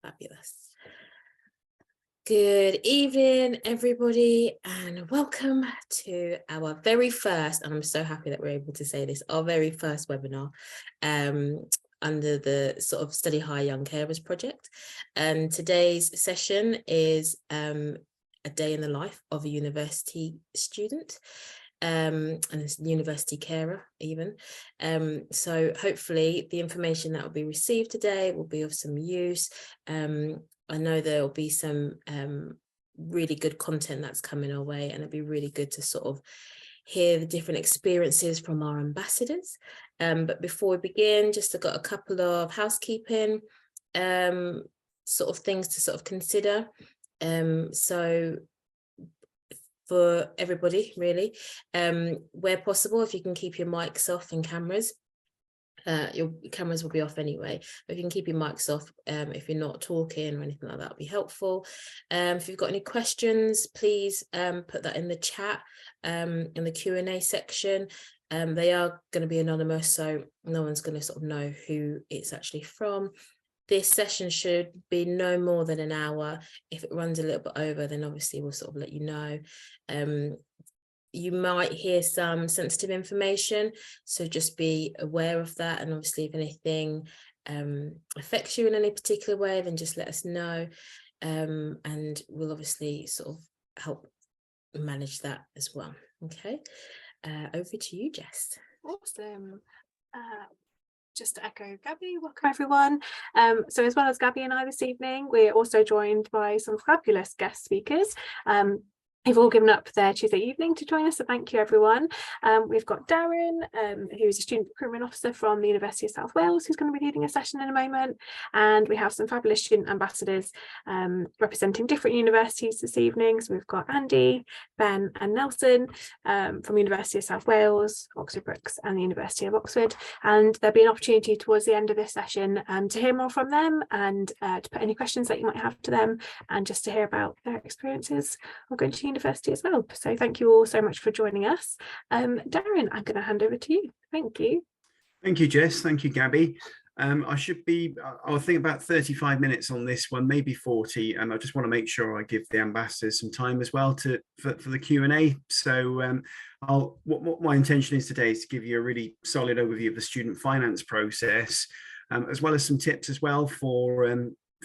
Fabulous. Good evening, everybody, and welcome to our very first, and I'm so happy that we're able to say this, our very first webinar under the sort of Study High Young Carers project. Today's session is a day in the life of a university student. And it's university carer even. So hopefully the information that will be received today will be of some use. I know there will be some really good content that's coming our way, and it'll be really good to sort of hear the different experiences from our ambassadors. But before we begin, just got a couple of housekeeping sort of things to sort of consider. So for everybody, really, where possible, if you can keep your mics off and cameras, your cameras will be off anyway, but if you can keep your mics off, if you're not talking or anything like that, would be helpful. If you've got any questions, please put that in the chat, in the Q&A section. They are going to be anonymous, so no one's going to sort of know who it's actually from. This session should be no more than an hour. If it runs a little bit over, then obviously we'll sort of let you know. You might hear some sensitive information, so just be aware of that. And obviously if anything affects you in any particular way, then just let us know. And we'll obviously sort of help manage that as well. Okay, over to you, Jess. Awesome. Just to echo Gabby, welcome everyone. So as well as Gabby and I this evening, we're also joined by some fabulous guest speakers. They've all given up their Tuesday evening to join us, so thank you everyone. We've got Darren, who is a student recruitment officer from the University of South Wales, who's going to be leading a session in a moment. And we have some fabulous student ambassadors representing different universities this evening. So we've got Andy, Ben and Nelson from University of South Wales, Oxford Brookes and the University of Oxford. And there'll be an opportunity towards the end of this session to hear more from them and to put any questions that you might have to them, and just to hear about their experiences of going to university as well. So thank you all so much for joining us. Darren, I'm going to hand over to you. Thank you. Thank you, Jess. Thank you, Gabby. I'll think about 35 minutes on this one, maybe 40, and I just want to make sure I give the ambassadors some time as well for the Q&A. So what my intention is today is to give you a really solid overview of the student finance process, as well as some tips as well for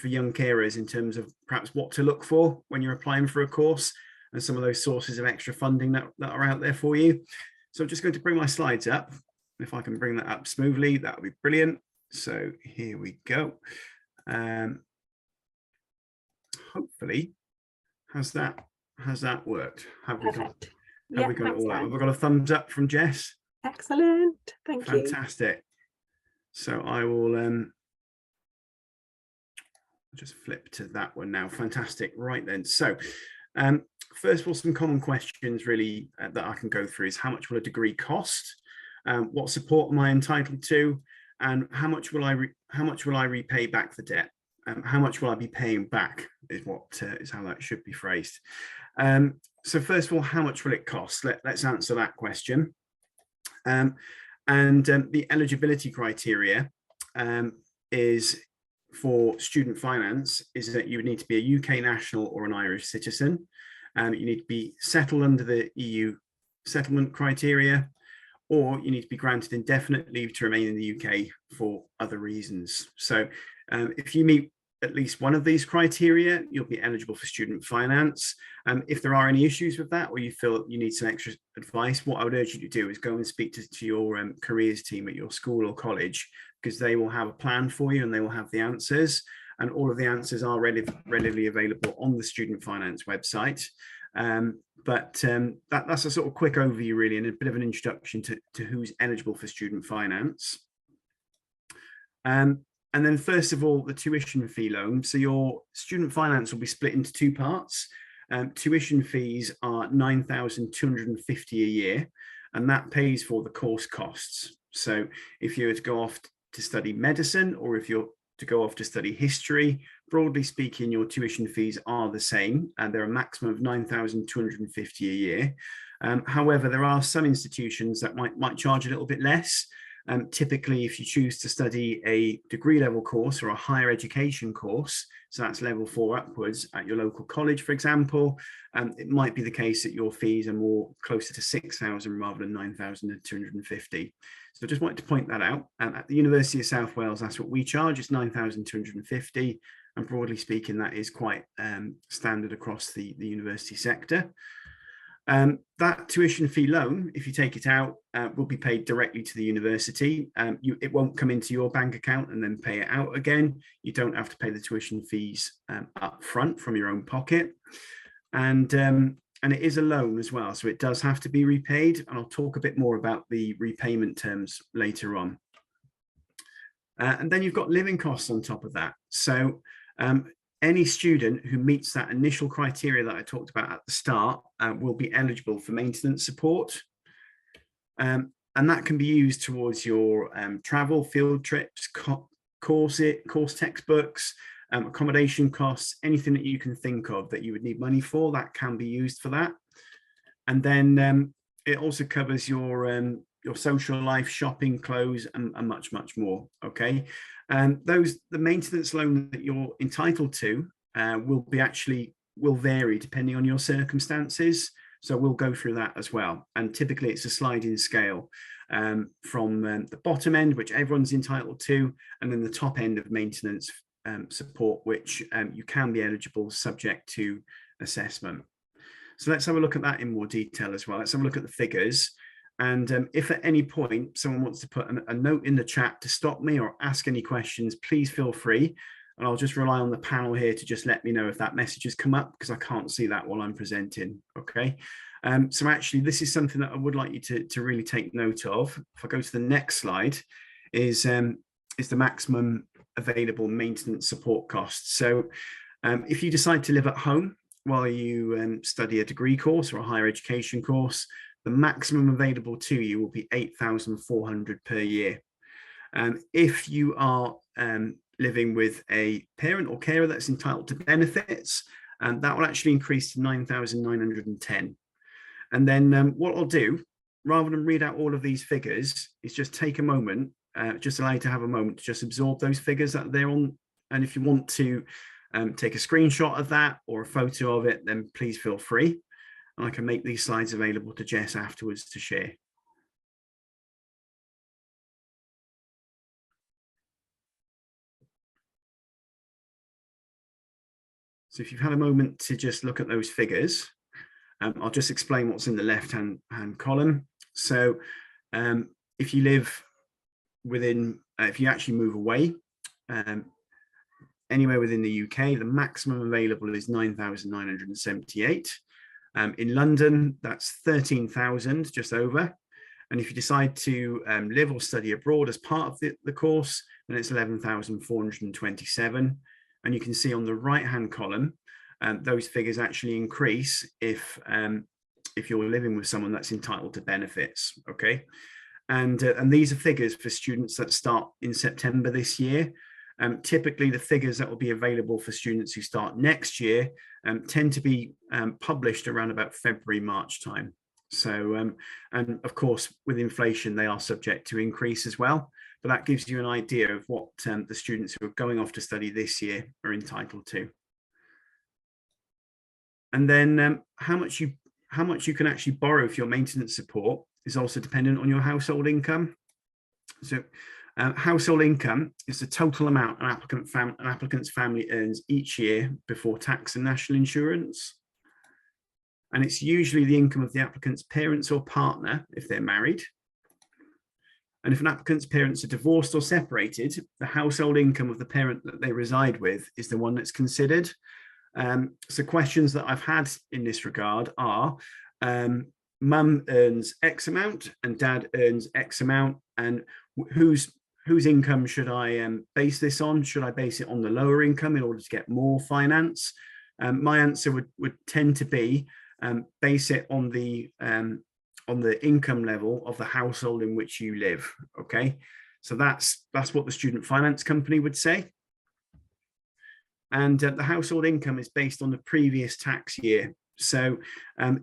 young carers in terms of perhaps what to look for when you're applying for a course, and some of those sources of extra funding that are out there for you. So I'm just going to bring my slides up. If I can bring that up smoothly, that would be brilliant. So here we go. Hopefully, has that worked? Have we got it all out? Have we got a thumbs up from Jess? Excellent, thank you. Fantastic. So I will just flip to that one now. Fantastic. Right then. So first of all, some common questions really that I can go through is how much will a degree cost? What support am I entitled to? And how much will I repay back the debt? How much will I be paying back is how that should be phrased. So first of all, how much will it cost? Let's answer that question. The eligibility criteria is for student finance is that you would need to be a UK national or an Irish citizen. You need to be settled under the EU settlement criteria, or you need to be granted indefinite leave to remain in the UK for other reasons. So if you meet at least one of these criteria, you'll be eligible for student finance. If there are any issues with that, or you feel you need some extra advice, what I would urge you to do is go and speak to your careers team at your school or college, because they will have a plan for you and they will have the answers. And all of the answers are readily available on the student finance website. That's a sort of quick overview really, and a bit of an introduction to who's eligible for student finance. And then first of all, the tuition fee loan. So your student finance will be split into two parts. Tuition fees are £9,250 a year, and that pays for the course costs. So if you were to go off to study medicine, or if you're to go off to study history, broadly speaking, your tuition fees are the same, and they're a maximum of £9,250 a year. However, there are some institutions that might charge a little bit less. Typically, if you choose to study a degree level course or a higher education course, so that's level 4 upwards at your local college, for example, it might be the case that your fees are more closer to 6,000 rather than 9,250. So I just wanted to point that out. At the University of South Wales, that's what we charge. It's 9,250. And broadly speaking, that is quite standard across the university sector. That tuition fee loan, if you take it out, will be paid directly to the university. It won't come into your bank account and then pay it out again. You don't have to pay the tuition fees up front from your own pocket. And it is a loan as well, so it does have to be repaid. And I'll talk a bit more about the repayment terms later on. And then you've got living costs on top of that. So any student who meets that initial criteria that I talked about at the start will be eligible for maintenance support. And that can be used towards your travel, field trips, course textbooks, accommodation costs, anything that you can think of that you would need money for, that can be used for that. And then it also covers your social life, shopping, clothes, and much, much more. Okay. The maintenance loan that you're entitled to will vary depending on your circumstances. So we'll go through that as well. And typically it's a sliding scale from the bottom end, which everyone's entitled to, and then the top end of maintenance support, which you can be eligible subject to assessment. So let's have a look at that in more detail as well. Let's have a look at the figures. And if at any point someone wants to put a note in the chat to stop me or ask any questions, please feel free. And I'll just rely on the panel here to just let me know if that message has come up, because I can't see that while I'm presenting. Okay. So actually, this is something that I would like you to really take note of. If I go to the next slide, is the maximum available maintenance support costs. So if you decide to live at home while you study a degree course or a higher education course, the maximum available to you will be 8,400 per year. If you are living with a parent or carer that's entitled to benefits, that will actually increase to 9,910. And then what I'll do, rather than read out all of these figures, is just take a moment, just allow you to have a moment to just absorb those figures that they're on. And if you want to take a screenshot of that or a photo of it, then please feel free. And I can make these slides available to Jess afterwards to share. So if you've had a moment to just look at those figures, I'll just explain what's in the left-hand column. So if you live within, if you actually move away, anywhere within the UK, the maximum available is 9,978. In London, that's 13,000, just over. And if you decide to live or study abroad as part of the course, then it's 11,427. And you can see on the right-hand column, those figures actually increase if you're living with someone that's entitled to benefits. Okay, and these are figures for students that start in September this year. Typically, the figures that will be available for students who start next year tend to be published around about February, March time. So, and of course, with inflation, they are subject to increase as well. But that gives you an idea of what the students who are going off to study this year are entitled to. And then how much you can actually borrow for your maintenance support is also dependent on your household income. So household income is the total amount an applicant's family earns each year before tax and national insurance. And it's usually the income of the applicant's parents or partner if they're married. And if an applicant's parents are divorced or separated, the household income of the parent that they reside with is the one that's considered. So questions that I've had in this regard are, mum earns X amount and dad earns X amount, and whose income should I base this on? Should I base it on the lower income in order to get more finance? My answer would tend to be base it on the income level of the household in which you live. Okay, so that's what the student finance company would say. And the household income is based on the previous tax year. So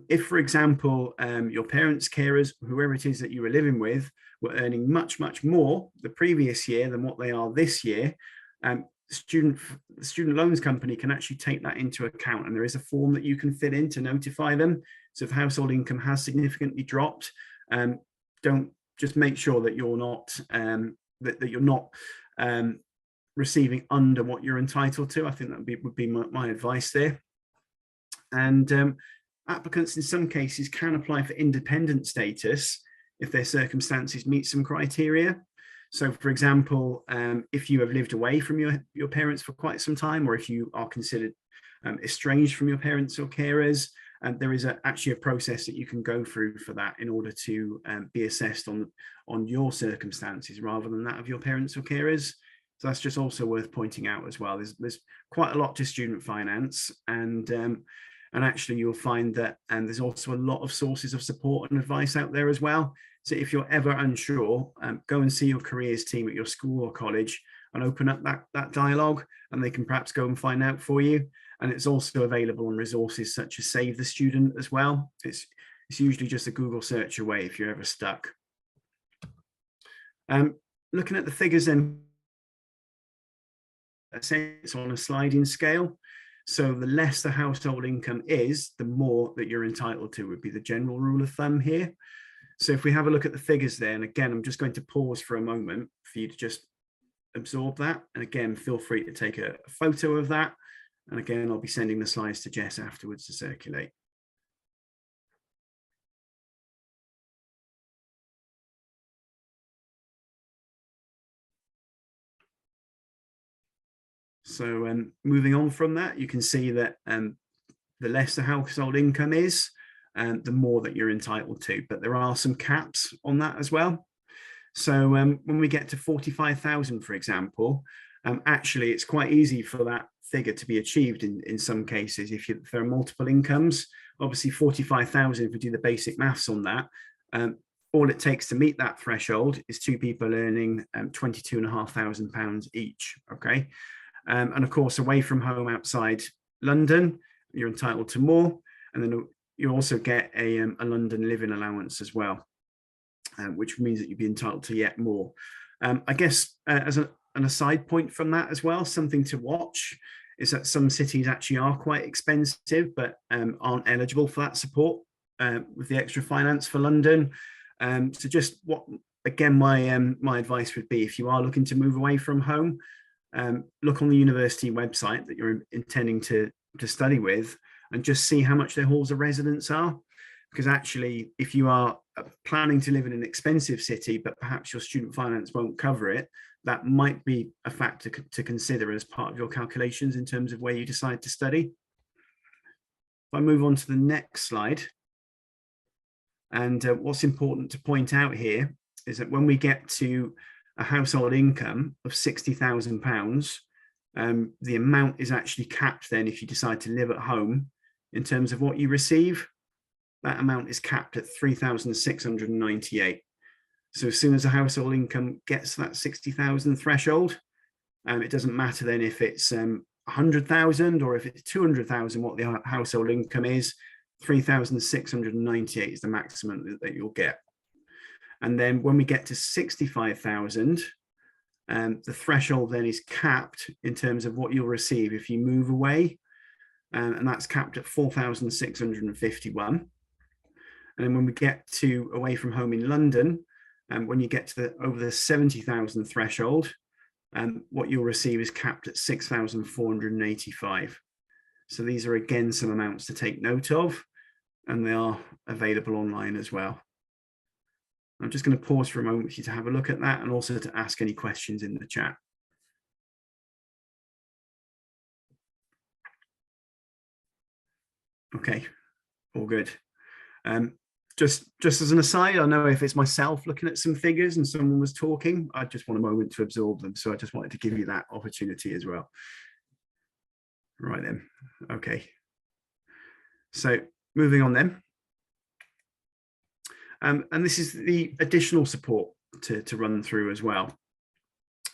if, for example, your parents, carers, whoever it is that you were living with, were earning much, much more the previous year than what they are this year, the student loans company can actually take that into account, and there is a form that you can fill in to notify them. So if household income has significantly dropped, don't just make sure that you're not that you're not receiving under what you're entitled to. I think that would be my advice there. And applicants in some cases can apply for independent status if their circumstances meet some criteria. So for example, if you have lived away from your parents for quite some time, or if you are considered estranged from your parents or carers, there is actually a process that you can go through for that in order to be assessed on your circumstances rather than that of your parents or carers. So that's just also worth pointing out as well. There's quite a lot to student finance, and actually you'll find that there's also a lot of sources of support and advice out there as well. So if you're ever unsure, go and see your careers team at your school or college and open up that dialogue, and they can perhaps go and find out for you. And it's also available on resources such as Save the Student as well. It's usually just a Google search away if you're ever stuck. Looking at the figures then, it's on a sliding scale. So the less the household income is, the more that you're entitled to, would be the general rule of thumb here. So if we have a look at the figures there, and again, I'm just going to pause for a moment for you to just absorb that. And again, feel free to take a photo of that. And again, I'll be sending the slides to Jess afterwards to circulate. So moving on from that, you can see that the less the household income is, the more that you're entitled to. But there are some caps on that as well. So when we get to 45,000, for example, actually it's quite easy for that figure to be achieved in some cases if there are multiple incomes. Obviously 45,000, if we do the basic maths on that, all it takes to meet that threshold is two people earning £22,500 each, okay? And of course, away from home outside London, you're entitled to more. And then you also get a London living allowance as well, which means that you'd be entitled to yet more. I guess as an aside point from that as well, something to watch is that some cities actually are quite expensive, but aren't eligible for that support with the extra finance for London. So just again, my advice would be, if you are looking to move away from home, look on the university website that you're intending to study with, and just see how much their halls of residence are. Because actually, if you are planning to live in an expensive city, but perhaps your student finance won't cover it, that might be a factor to consider as part of your calculations in terms of where you decide to study. If I move on to the next slide, and what's important to point out here is that when we get to a household income of £60,000, the amount is actually capped then if you decide to live at home in terms of what you receive. That amount is capped at 3,698. So as soon as a household income gets to that 60,000 threshold, it doesn't matter then if it's 100,000 or if it's 200,000, what the household income is, 3,698 is the maximum that you'll get. And then when we get to 65,000, the threshold then is capped in terms of what you'll receive if you move away, and that's capped at 4,651. And then when we get to away from home in London, when you get to over the 70,000 threshold, what you'll receive is capped at 6,485. So these are again some amounts to take note of, and they are available online as well. I'm just going to pause for a moment for you to have a look at that, and also to ask any questions in the chat. Okay, all good. Just as an aside, I know if it's myself looking at some figures and someone was talking, I just want a moment to absorb them. So I just wanted to give you that opportunity as well. Right then, okay. So moving on then. And this is the additional support to run through as well.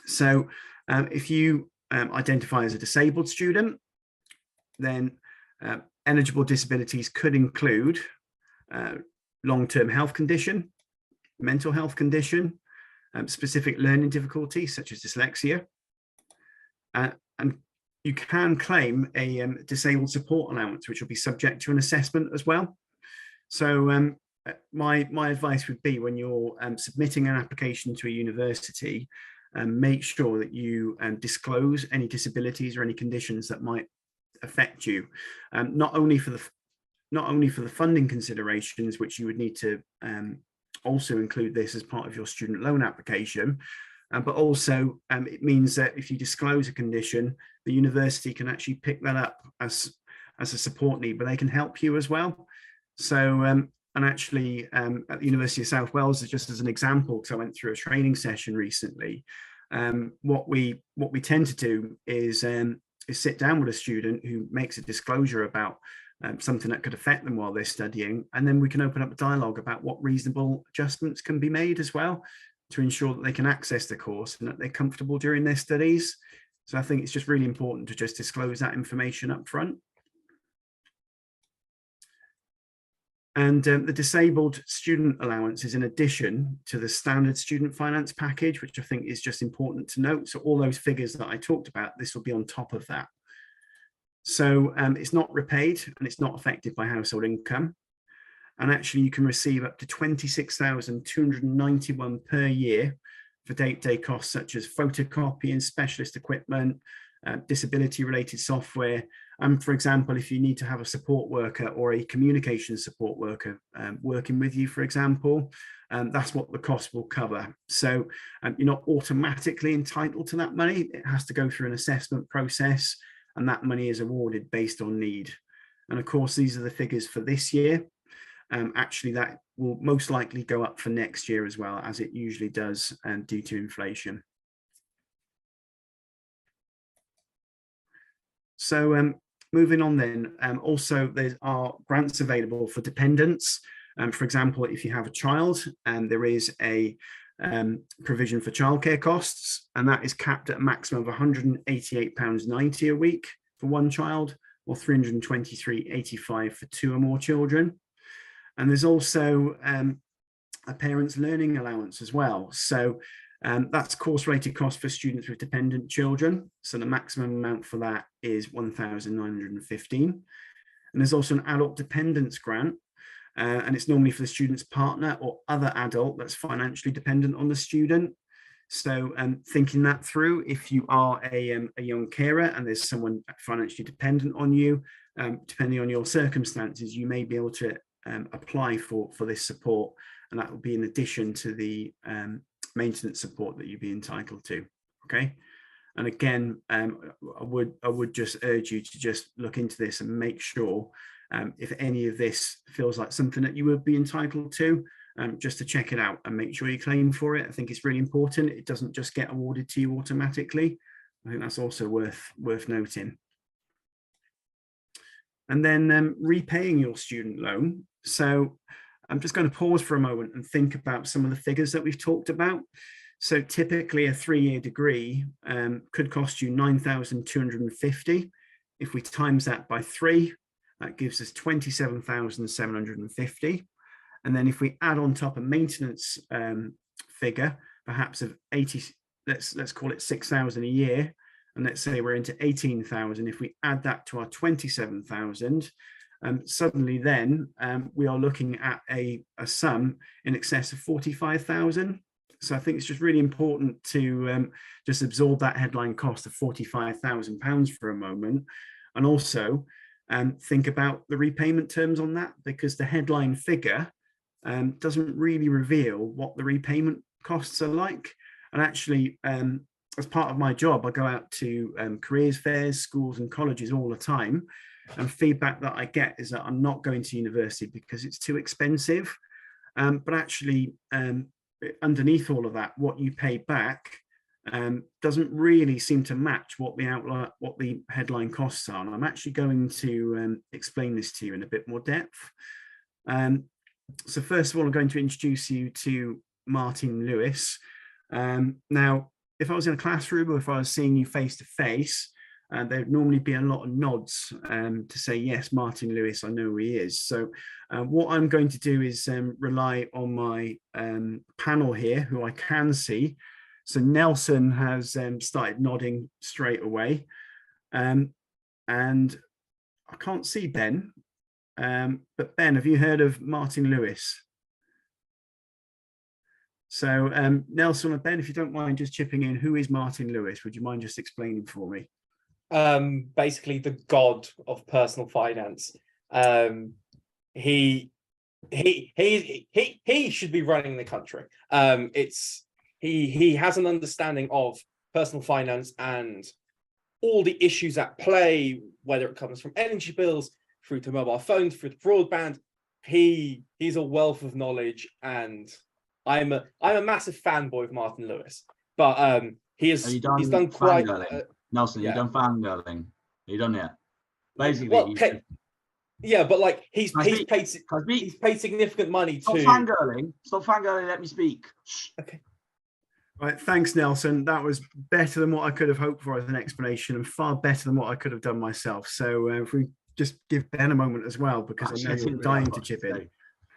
So if you identify as a disabled student, then eligible disabilities could include long-term health condition, mental health condition, specific learning difficulties such as dyslexia, and you can claim a disabled support allowance, which will be subject to an assessment as well. So my advice would be, when you're submitting an application to a university, make sure that you disclose any disabilities or any conditions that might affect you, not only for the funding considerations, which you would need to also include this as part of your student loan application, but also it means that if you disclose a condition, the university can actually pick that up as a support need, but they can help you as well. So and actually at the University of South Wales, just as an example, because I went through a training session recently, what we tend to do is sit down with a student who makes a disclosure about something that could affect them while they're studying, and then we can open up a dialogue about what reasonable adjustments can be made as well to ensure that they can access the course and that they're comfortable during their studies. So I think it's just really important to just disclose that information up front. And the disabled student allowance is in addition to the standard student finance package, which I think is just important to note. So all those figures that I talked about, this will be on top of that. So it's not repaid and it's not affected by household income. And actually you can receive up to £26,291 per year for day-to-day costs such as photocopying, specialist equipment, disability related software. And for example, if you need to have a support worker or a communication support worker working with you, for example, that's what the cost will cover. So you're not automatically entitled to that money. It has to go through an assessment process, and that money is awarded based on need. And of course, these are the figures for this year. Actually, that will most likely go up for next year as well, as it usually does due to inflation. So moving on then, also there are grants available for dependents. For example, if you have a child, there is a provision for childcare costs, and that is capped at a maximum of £188.90 a week for one child, or £323.85 for two or more children. And there's also a parent's learning allowance as well. So that's course related cost for students with dependent children. So the maximum amount for that is £1,915. And there's also an adult dependence grant, and it's normally for the student's partner or other adult that's financially dependent on the student. So thinking that through, if you are a young carer and there's someone financially dependent on you, depending on your circumstances, you may be able to apply for this support, and that will be in addition to the maintenance support that you'd be entitled to. Okay, and again, I would just urge you to just look into this and make sure if any of this feels like something that you would be entitled to, just to check it out and make sure you claim for it. I think it's really important. It doesn't just get awarded to you automatically. I think that's also worth noting. And then repaying your student loan. So I'm just going to pause for a moment and think about some of the figures that we've talked about. So typically a 3-year degree could cost you £9,250. If we times that by 3, that gives us £27,750. And then if we add on top a maintenance figure, perhaps of 80, let's call it 6,000 a year, and let's say we're into 18,000. If we add that to our 27,000, suddenly then we are looking at a sum in excess of 45,000. So I think it's just really important to just absorb that headline cost of £45,000 for a moment, and also think about the repayment terms on that, because the headline figure doesn't really reveal what the repayment costs are like. And actually, as part of my job, I go out to careers fairs, schools and colleges all the time, and feedback that I get is that I'm not going to university because it's too expensive. But actually, underneath all of that, what you pay back doesn't really seem to match what the headline costs are. And I'm actually going to explain this to you in a bit more depth. So first of all, I'm going to introduce you to Martin Lewis. Now, if I was in a classroom or if I was seeing you face to face, and there'd normally be a lot of nods to say, yes, Martin Lewis, I know who he is. So what I'm going to do is rely on my panel here, who I can see. So Nelson has started nodding straight away. And I can't see Ben, but Ben, have you heard of Martin Lewis? So Nelson or Ben, if you don't mind just chipping in, who is Martin Lewis? Would you mind just explaining for me? Basically the god of personal finance. He should be running the country. He has an understanding of personal finance and all the issues at play, whether it comes from energy bills through to mobile phones, through to broadband. He's a wealth of knowledge, and I'm a massive fanboy of Martin Lewis. But he's done quite. Nelson, yeah. You done fangirling? Are you done yet? Basically, well, yeah, but like he's paid significant money Stop to. Stop fangirling. Let me speak. Okay. Right, thanks, Nelson. That was better than what I could have hoped for as an explanation, and far better than what I could have done myself. So if we just give Ben a moment as well, because I know you're dying to chip in.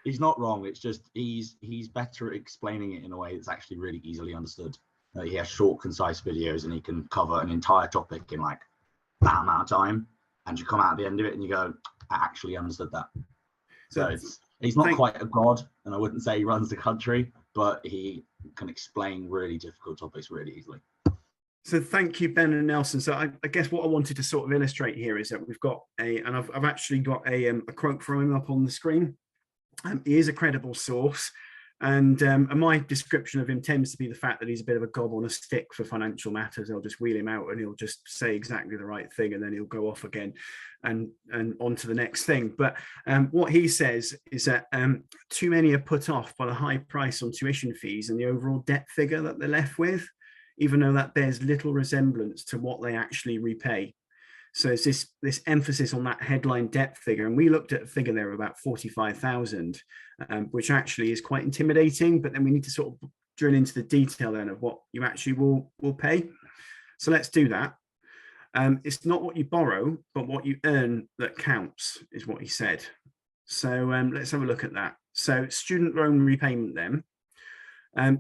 He's not wrong. It's just he's better at explaining it in a way that's actually really easily understood. He has short, concise videos, and he can cover an entire topic in like that amount of time. And you come out at the end of it and you go, I actually understood that. So he's not quite a god, and I wouldn't say he runs the country, but he can explain really difficult topics really easily. So thank you, Ben and Nelson. So I guess what I wanted to sort of illustrate here is that we've got and I've actually got a quote from him up on the screen. He is a credible source. And my description of him tends to be the fact that he's a bit of a gob on a stick for financial matters. They'll just wheel him out and he'll just say exactly the right thing, and then he'll go off again and on to the next thing. But what he says is that too many are put off by the high price on tuition fees and the overall debt figure that they're left with, even though that bears little resemblance to what they actually repay. So it's this emphasis on that headline debt figure. And we looked at a figure there of about 45,000, which actually is quite intimidating, but then we need to sort of drill into the detail then of what you actually will pay. So let's do that. It's not what you borrow, but what you earn that counts, is what he said. So let's have a look at that. So student loan repayment then.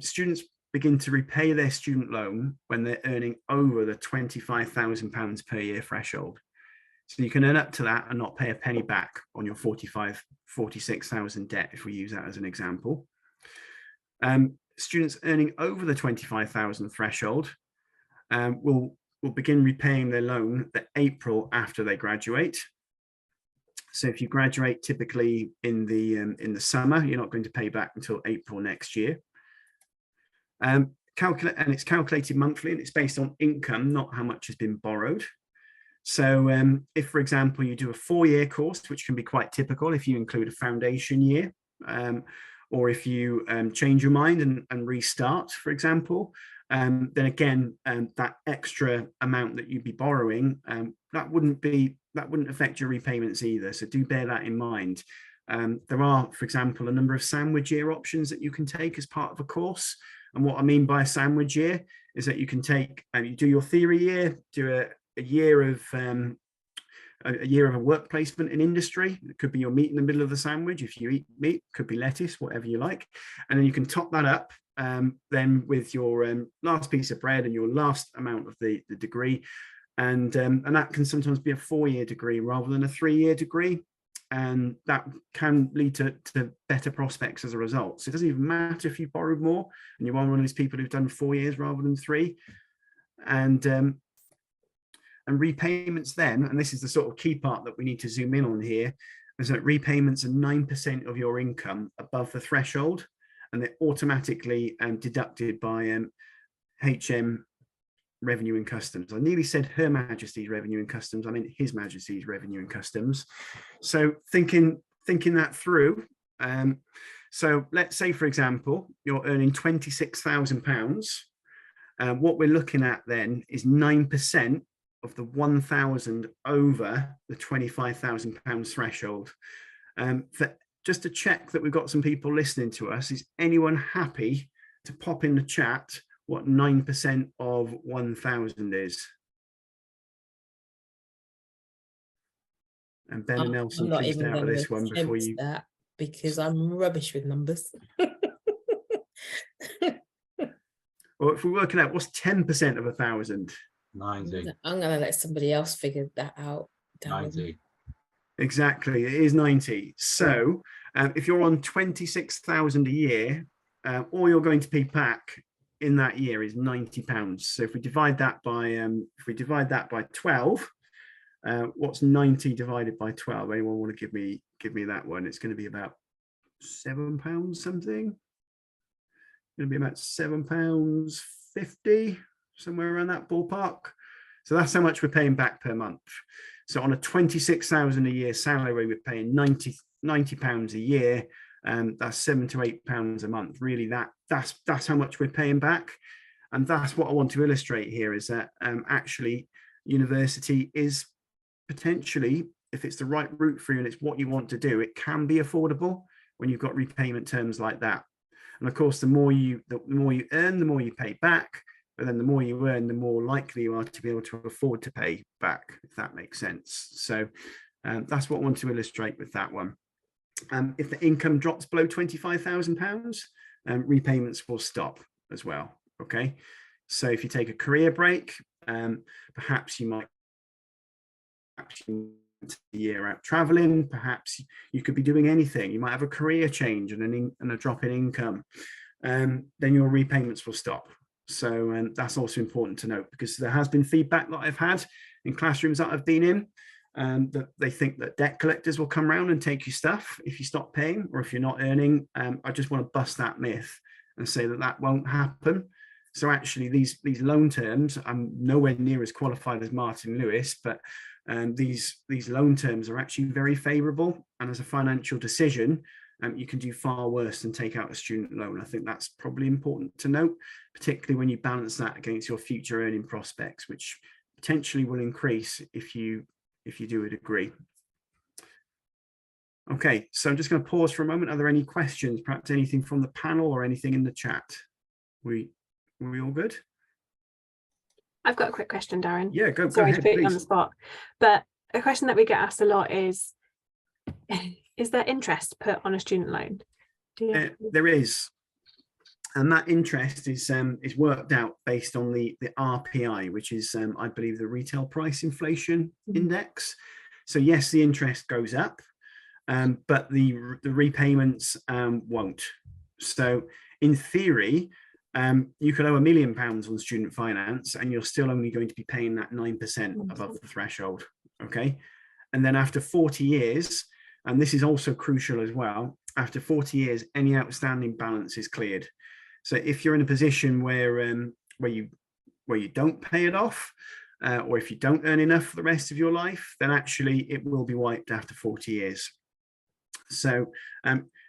Students begin to repay their student loan when they're earning over the £25,000 per year threshold. So you can earn up to that and not pay a penny back on your 46,000 debt, if we use that as an example. Students earning over the 25,000 threshold will begin repaying their loan the April after they graduate. So if you graduate typically in the summer, you're not going to pay back until April next year. And it's calculated monthly, and it's based on income, not how much has been borrowed. So if, for example, you do a 4-year course, which can be quite typical if you include a foundation year, or if you change your mind and restart, for example, then again, that extra amount that you'd be borrowing, that wouldn't affect your repayments either. So do bear that in mind. There are, for example, a number of sandwich year options that you can take as part of a course. And what I mean by a sandwich year is that you can take, you do your theory year, do a year of a work placement in industry. It could be your meat in the middle of the sandwich. If you eat meat, could be lettuce, whatever you like. And then you can top that up then with your last piece of bread and your last amount of the degree. And that can sometimes be a 4-year degree rather than a 3-year degree. And that can lead to better prospects as a result. So it doesn't even matter if you borrowed more and you are one of these people who've done 4 years rather than 3. And repayments then, and this is the sort of key part that we need to zoom in on here, is that repayments are 9% of your income above the threshold, and they're automatically deducted by HM Revenue and Customs. I nearly said Her Majesty's Revenue and Customs. I mean His Majesty's Revenue and Customs. So thinking that through. So let's say, for example, you're earning £26,000. What we're looking at then is 9% of the 1,000 over the £25,000 threshold. Just to check that we've got some people listening to us, is anyone happy to pop in the chat what 9% of 1,000 is? And Ben and I'm Nelson, not please even stay out of going this to one before attempt you. that because I'm rubbish with numbers. Or if we're working out, what's 10% of 1,000? 90. I'm going to let somebody else figure that out. Darren. 90. Exactly, it is 90. So if you're on 26,000 a year, all you're going to pay back in that year is £90. So if we divide that by 12, what's 90 divided by 12? Anyone want to give me that one? It's going to be about £7 something. Going to be about £7.50, somewhere around that ballpark. So that's how much we're paying back per month. So on a 26,000 a year salary, we're paying £90 a year, and that's £7 to £8 a month. Really, that's how much we're paying back, and that's what I want to illustrate here is that actually university is potentially, if it's the right route for you and it's what you want to do, it can be affordable when you've got repayment terms like that. And of course, the more you earn, the more you pay back. But then the more you earn, the more likely you are to be able to afford to pay back, if that makes sense. So that's what I want to illustrate with that one. If the income drops below £25,000, repayments will stop as well. Okay. So if you take a career break, perhaps you might a year out traveling, perhaps you could be doing anything. You might have a career change and a drop in income. Then your repayments will stop. So that's also important to note, because there has been feedback that I've had in classrooms that I've been in, that they think that debt collectors will come around and take your stuff if you stop paying or if you're not earning. I just want to bust that myth and say that that won't happen. So actually these loan terms, I'm nowhere near as qualified as Martin Lewis, but these loan terms are actually very favorable. And as a financial decision, you can do far worse than take out a student loan. I think that's probably important to note, particularly when you balance that against your future earning prospects, which potentially will increase if you do a degree. Okay, so I'm just going to pause for a moment. Are there any questions, perhaps anything from the panel or anything in the chat? We all good? I've got a quick question, Darren. Yeah, go Sorry ahead, to put you on the please. spot, but a question that we get asked a lot is there interest put on a student loan? There is, and that interest is worked out based on the RPI, which is I believe the retail price inflation index. So yes, the interest goes up, but the repayments won't. So in theory, you could owe £1 million on student finance and you're still only going to be paying that 9% above the threshold. Okay. And then after 40 years, and this is also crucial as well, after 40 years, any outstanding balance is cleared. So if you're in a position where you don't pay it off, or if you don't earn enough for the rest of your life, then actually it will be wiped after 40 years. So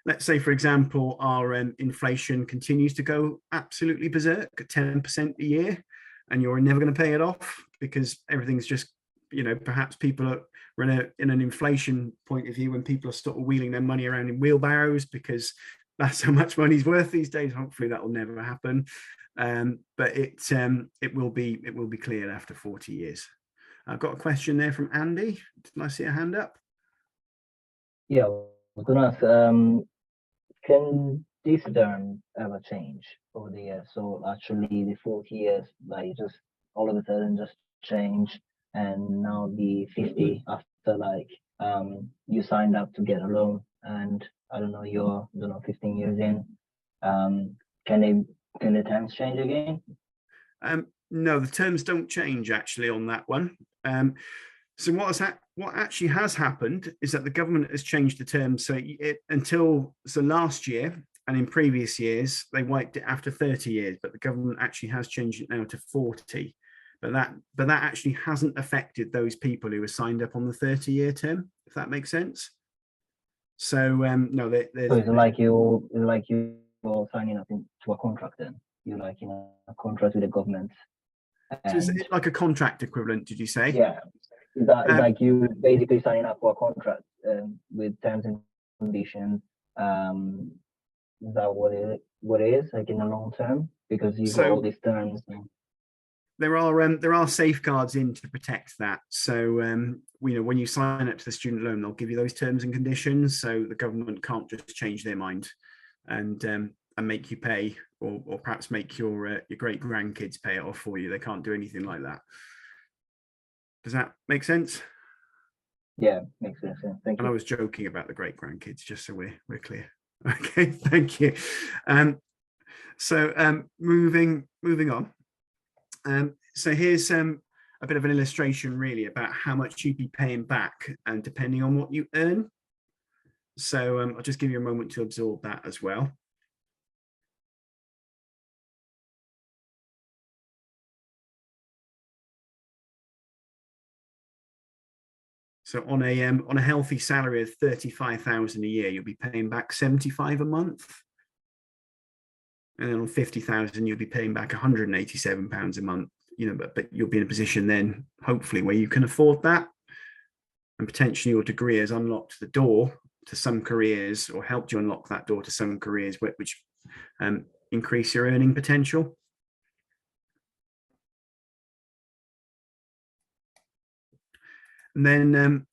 let's say, for example, our inflation continues to go absolutely berserk at 10% a year, and you're never going to pay it off because everything's just, perhaps people are in an inflation point of view when people are sort of wheeling their money around in wheelbarrows because that's how much money's worth these days. Hopefully that will never happen. But it will be cleared after 40 years. I've got a question there from Andy. Did I see a hand up? Yeah, I was gonna ask, can this term ever change over the years? So actually the 40 years, like just all of a sudden just change, and now the 50 after you signed up to get a loan, and I don't know, you're 15 years in, can the terms change again? No, the terms don't change actually on that one. So what actually has happened is that the government has changed the terms. So last year and in previous years, they wiped it after 30 years, but the government actually has changed it now to 40. But that actually hasn't affected those people who were signed up on the 30-year term, if that makes sense. So no, so it's like you're signing up to a contract then. You're like in a contract with the government. So is it like a contract equivalent, did you say? Yeah. It's like you basically signing up for a contract with terms and conditions. Is that what it is, like in the long term? Because you've got all these terms. there are safeguards in to protect that. So when you sign up to the student loan, they'll give you those terms and conditions. So the government can't just change their mind and make you pay, or perhaps make your great grandkids pay it off for you. They can't do anything like that. Does that make sense? Yeah, makes sense. Thank And I you. was joking about the great grandkids, just so we're clear. Okay, thank you. So moving on. So here's a bit of an illustration really about how much you'd be paying back, and depending on what you earn. So I'll just give you a moment to absorb that as well. So on a healthy salary of 35,000 a year, you'll be paying back 75 a month. And then on 50,000, you'll be paying back 187 pounds a month. But you'll be in a position then, hopefully, where you can afford that, and potentially your degree has unlocked the door to some careers, or helped you unlock that door to some careers which increase your earning potential. And then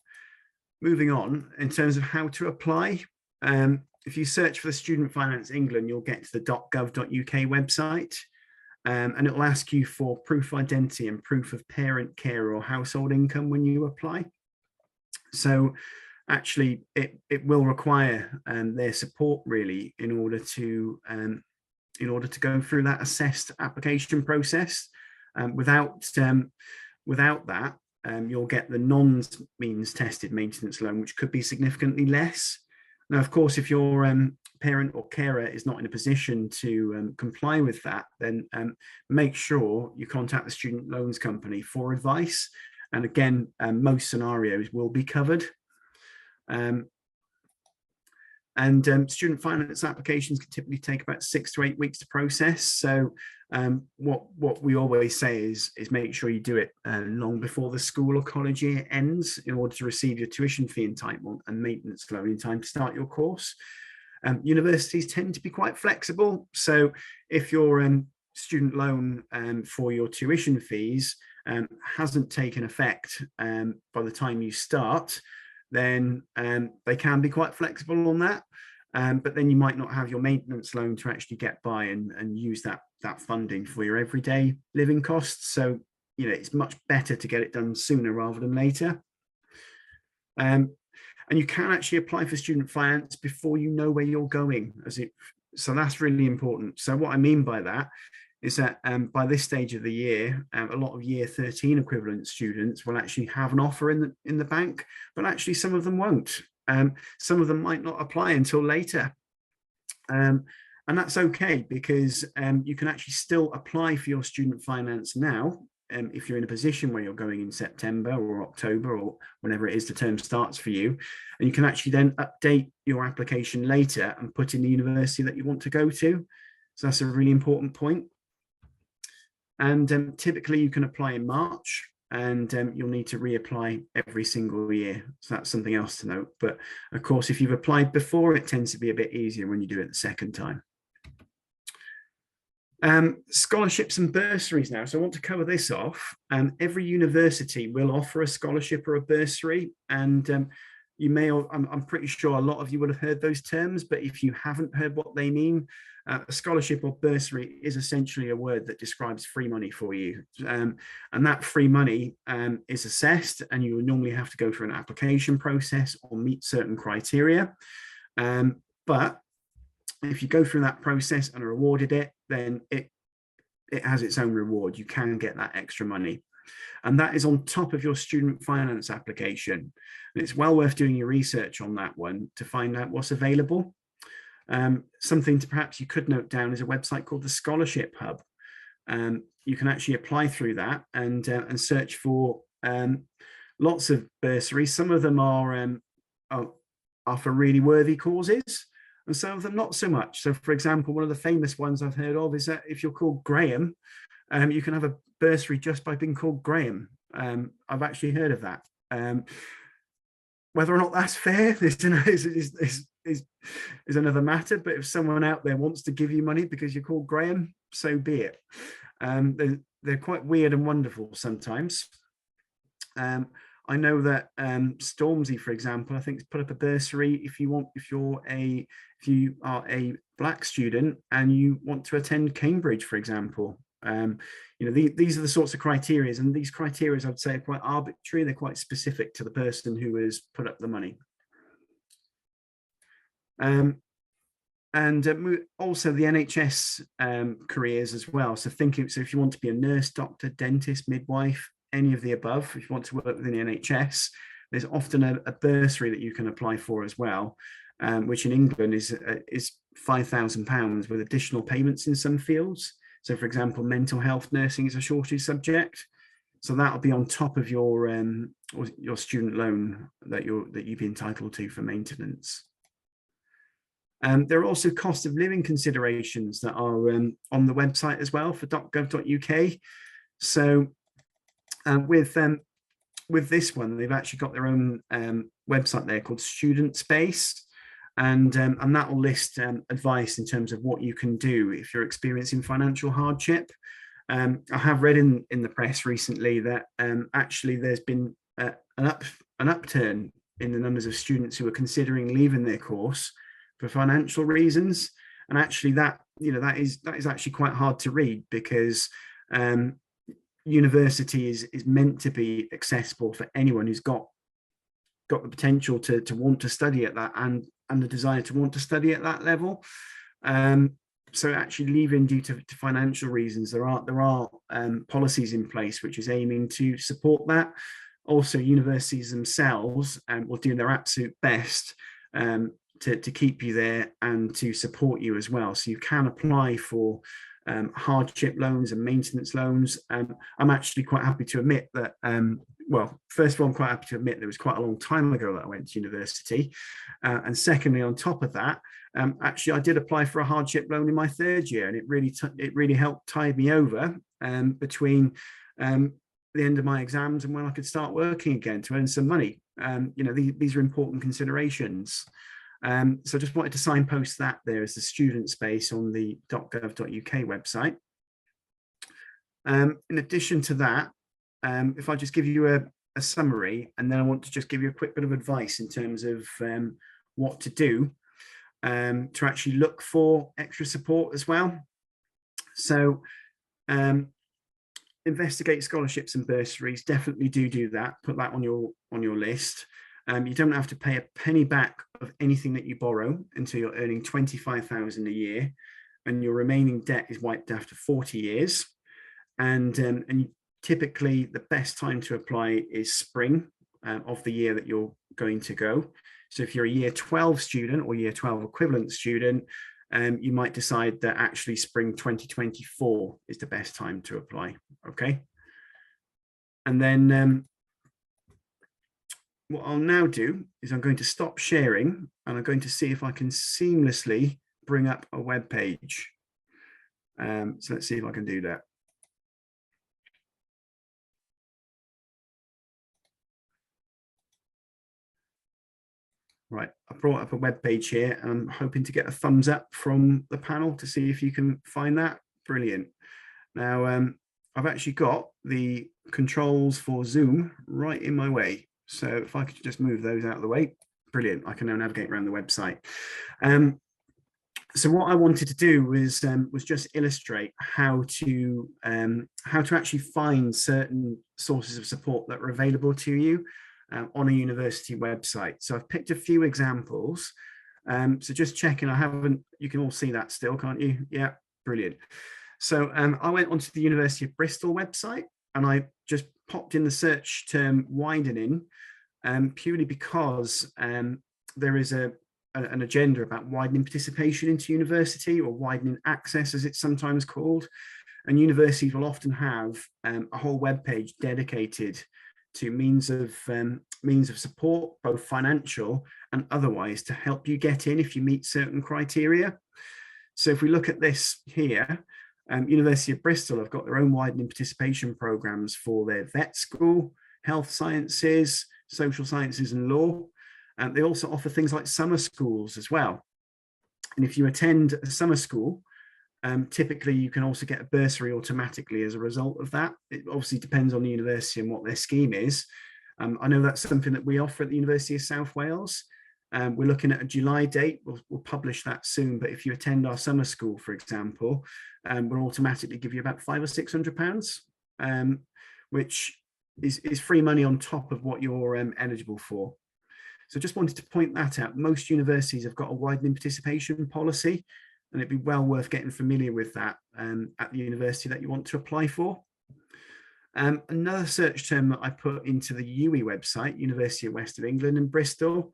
moving on, in terms of how to apply, if you search for the Student Finance England, you'll get to the .gov.uk website, and it will ask you for proof of identity and proof of parent, care, or household income when you apply. So actually, it will require their support really in order to go through that assessed application process. Without that, you'll get the non-means tested maintenance loan, which could be significantly less. Now, of course, if your parent or carer is not in a position to comply with that, then make sure you contact the student loans company for advice. And again, most scenarios will be covered. Student finance applications can typically take about 6 to 8 weeks to process. So what we always say is make sure you do it long before the school or college year ends, in order to receive your tuition fee entitlement and maintenance loan in time to start your course. Universities tend to be quite flexible. So if your student loan for your tuition fees hasn't taken effect by the time you start, then they can be quite flexible on that. But then you might not have your maintenance loan to actually get by and use that funding for your everyday living costs. So, it's much better to get it done sooner rather than later. And you can actually apply for student finance before you know where you're going. So that's really important. So what I mean by that is that by this stage of the year, a lot of year 13 equivalent students will actually have an offer in the bank, but actually some of them won't. Some of them might not apply until later. And that's okay, because you can actually still apply for your student finance now, if you're in a position where you're going in September or October or whenever it is the term starts for you. And you can actually then update your application later and put in the university that you want to go to. So that's a really important point. And typically you can apply in March, and you'll need to reapply every single year. So that's something else to note. But of course, if you've applied before, it tends to be a bit easier when you do it the second time. Scholarships and bursaries now. So I want to cover this off. Every university will offer a scholarship or a bursary, and you may, I'm pretty sure a lot of you would have heard those terms, but if you haven't heard what they mean, a scholarship or bursary is essentially a word that describes free money for you. And that free money is assessed, and you will normally have to go through an application process or meet certain criteria. But if you go through that process and are awarded it, then it has its own reward. You can get that extra money. And that is on top of your student finance application. And it's well worth doing your research on that one to find out what's available. Something to perhaps you could note down is a website called the Scholarship Hub. You can actually apply through that and search for lots of bursaries. Some of them are for really worthy causes, and some of them not so much. So, for example, one of the famous ones I've heard of is that if you're called Graham, you can have a bursary just by being called Graham. I've actually heard of that. Whether or not that's fair is another matter. But if someone out there wants to give you money because you're called Graham, so be it. they're quite weird and wonderful sometimes. I know that Stormzy, for example, I think has put up a bursary if you are a black student and you want to attend Cambridge, for example. These are the sorts of criteria, and these criteria, I'd say, are quite arbitrary. They're quite specific to the person who has put up the money. Also the NHS careers as well. So if you want to be a nurse, doctor, dentist, midwife, any of the above, if you want to work within the NHS, there's often a bursary that you can apply for as well, which in England is £5,000 with additional payments in some fields. So, for example, mental health nursing is a shortage subject, so that'll be on top of your student loan that you'd be entitled to for maintenance. There are also cost of living considerations that are on the website as well for .gov.uk. So with this one, they've actually got their own website there called Student Space, and that will list advice in terms of what you can do if you're experiencing financial hardship. I have read in the press recently that actually there's been an upturn in the numbers of students who are considering leaving their course for financial reasons, and actually that is actually quite hard to read, because university is meant to be accessible for anyone who's got the potential to want to study at that and the desire to want to study at that level. So actually leaving due to financial reasons, there are policies in place which is aiming to support that. Also, universities themselves will do their absolute best to keep you there and to support you as well. So you can apply for hardship loans and maintenance loans. I'm actually quite happy to admit that, well, first of all, I'm quite happy to admit there was quite a long time ago that I went to university. And secondly, on top of that, actually I did apply for a hardship loan in my third year, and it really helped tide me over between the end of my exams and when I could start working again to earn some money. These are important considerations. So I just wanted to signpost that there as the student space on the .gov.uk website. In addition to that, if I just give you a summary, and then I want to just give you a quick bit of advice in terms of what to do to actually look for extra support as well. So investigate scholarships and bursaries. Definitely do that. Put that on your list. You don't have to pay a penny back of anything that you borrow until you're earning 25,000 a year, and your remaining debt is wiped after 40 years. And typically the best time to apply is spring of the year that you're going to go. So if you're a year 12 student or year 12 equivalent student, you might decide that actually spring 2024 is the best time to apply. Okay. And then what I'll now do is I'm going to stop sharing, and I'm going to see if I can seamlessly bring up a web page. So let's see if I can do that. Right, I brought up a web page here, and I'm hoping to get a thumbs up from the panel to see if you can find that. Brilliant. Now, I've actually got the controls for Zoom right in my way. So if I could just move those out of the way, brilliant. I can now navigate around the website. So what I wanted to do was just illustrate how to actually find certain sources of support that are available to you on a university website. So I've picked a few examples. So just checking, you can all see that still, can't you? Yeah, brilliant. So I went onto the University of Bristol website, and I just popped in the search term widening, purely because there is an agenda about widening participation into university, or widening access as it's sometimes called. And universities will often have a whole web page dedicated to means of support, both financial and otherwise, to help you get in if you meet certain criteria. So if we look at this here, University of Bristol have got their own widening participation programs for their vet school, health sciences, social sciences and law. And they also offer things like summer schools as well. And if you attend a summer school, typically you can also get a bursary automatically as a result of that. It obviously depends on the university and what their scheme is. I know that's something that we offer at the University of South Wales. We're looking at a July date. We'll publish that soon. But if you attend our summer school, for example, we'll automatically give you about £500 or £600, which is free money on top of what you're eligible for. So just wanted to point that out. Most universities have got a widening participation policy, and it'd be well worth getting familiar with that at the university that you want to apply for. Another search term that I put into the UWE website, University of West of England in Bristol,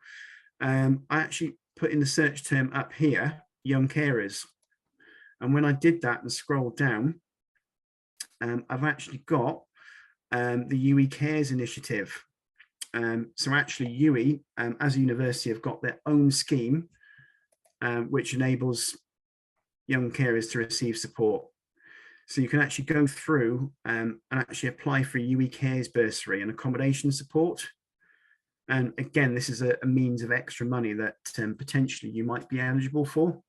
I actually put in the search term up here, young carers. And when I did that and scrolled down, I've actually got the UWE Cares initiative. So actually UWE, as a university, have got their own scheme, which enables young carers to receive support. So you can actually go through and actually apply for a UWE Cares bursary and accommodation support. And again, this is a means of extra money that potentially you might be eligible for.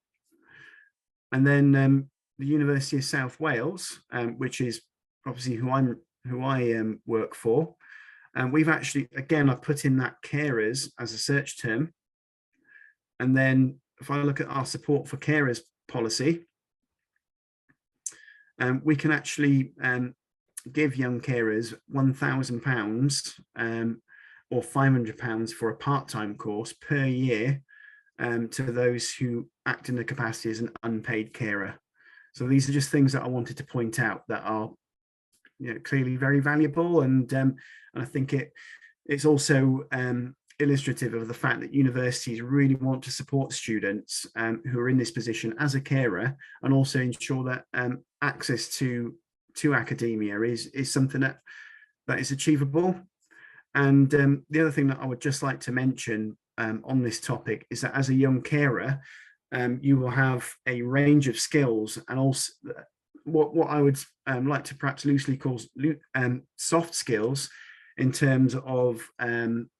And then the University of South Wales, which is obviously who I work for, and we've actually, again, I've put in that carers as a search term. And then if I look at our support for carers policy, we can actually give young carers £1,000 or £500 for a part-time course per year to those who act in the capacity as an unpaid carer. So these are just things that I wanted to point out that are, clearly very valuable, and I think it's also illustrative of the fact that universities really want to support students who are in this position as a carer, and also ensure that access to academia is something that is achievable. And the other thing that I would just like to mention on this topic is that as a young carer, you will have a range of skills, and also what I would like to perhaps loosely call soft skills, in terms of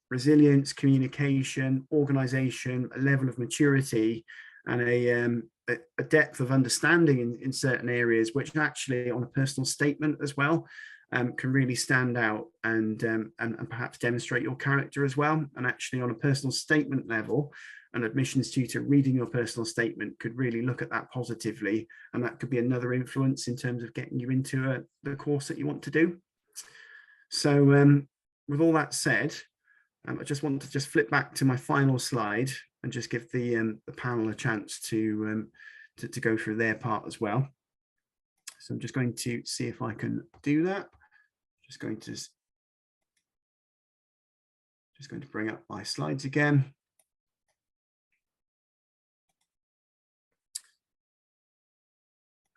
resilience, communication, organisation, a level of maturity, and a depth of understanding in certain areas, which actually on a personal statement as well can really stand out and perhaps demonstrate your character as well. And actually on a personal statement level, an admissions tutor reading your personal statement could really look at that positively, and that could be another influence in terms of getting you into the course that you want to do. So with all that said, I just want to flip back to my final slide and just give the panel a chance to go through their part as well. So I'm just going to see if I can do that. Just going to bring up my slides again.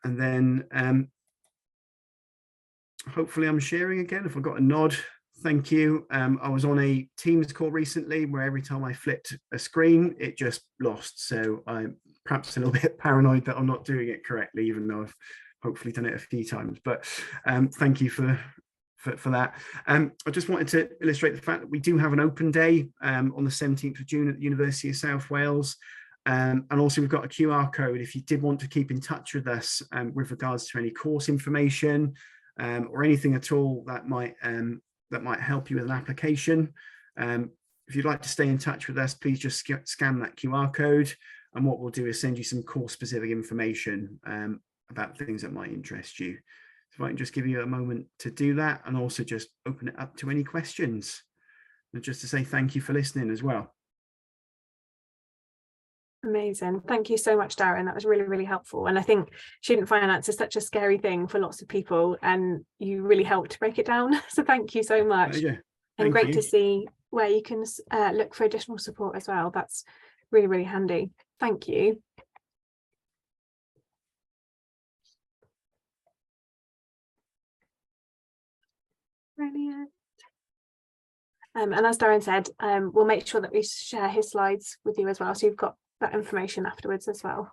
And then hopefully I'm sharing again. If I got a nod, thank you. I was on a Teams call recently where every time I flipped a screen, it just lost. So I'm perhaps a little bit paranoid that I'm not doing it correctly, even though I've hopefully done it a few times. But thank you for that. I just wanted to illustrate the fact that we do have an open day on the 17th of June at the University of South Wales. And also we've got a QR code if you did want to keep in touch with us with regards to any course information or anything at all that might help you with an application. If you'd like to stay in touch with us, please just scan that QR code, and what we'll do is send you some course specific information about things that might interest you. So if I can just give you a moment to do that, and also just open it up to any questions, and just to say thank you for listening as well. Amazing. Thank you so much, Darren. That was really, really helpful. And I think student finance is such a scary thing for lots of people, and you really helped break it down. So thank you so much. And great to see where you can look for additional support as well. That's really, really handy. Thank you. Brilliant. And as Darren said, we'll make sure that we share his slides with you as well, so you've got that information afterwards as well.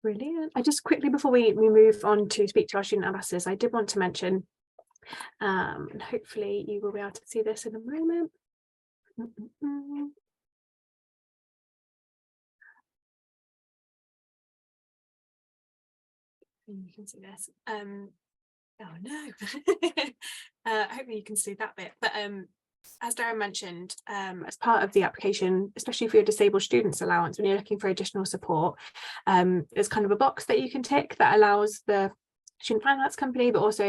Brilliant. I just quickly, before we move on to speak to our student ambassadors, I did want to mention, and hopefully you will be able to see this in a moment. You can see this. Oh no. Hopefully you can see that bit. But as Darren mentioned, as part of the application, especially for your disabled students allowance, when you're looking for additional support, there's kind of a box that you can tick that allows the student finance company, but also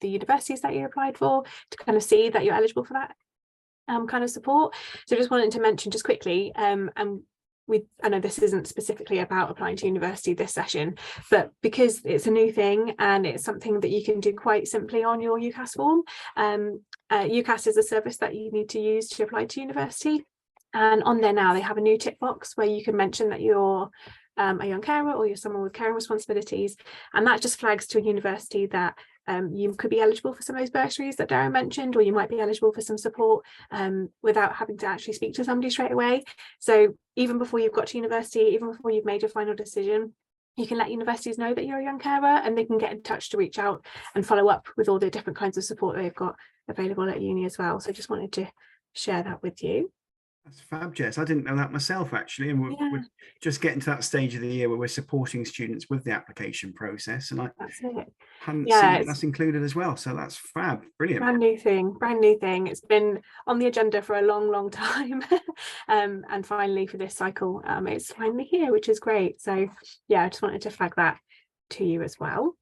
the universities that you applied for, to kind of see that you're eligible for that kind of support. So just wanted to mention just quickly, and I know this isn't specifically about applying to university this session, but because it's a new thing and it's something that you can do quite simply on your UCAS form. UCAS is a service that you need to use to apply to university, and on there now they have a new tick box where you can mention that you're a young carer or you're someone with caring responsibilities, and that just flags to a university that you could be eligible for some of those bursaries that Darren mentioned, or you might be eligible for some support without having to actually speak to somebody straight away. So even before you've got to university, even before you've made your final decision, you can let universities know that you're a young carer, and they can get in touch to reach out and follow up with all the different kinds of support they've got available at uni as well. So just wanted to share that with you. That's fab, Jess. I didn't know that myself, actually. And we're just getting to that stage of the year where we're supporting students with the application process. And I hadn't seen that that's included as well. So that's fab. Brilliant. Brand new thing. It's been on the agenda for a long time. And finally for this cycle, it's finally here, which is great. So yeah, I just wanted to flag that to you as well.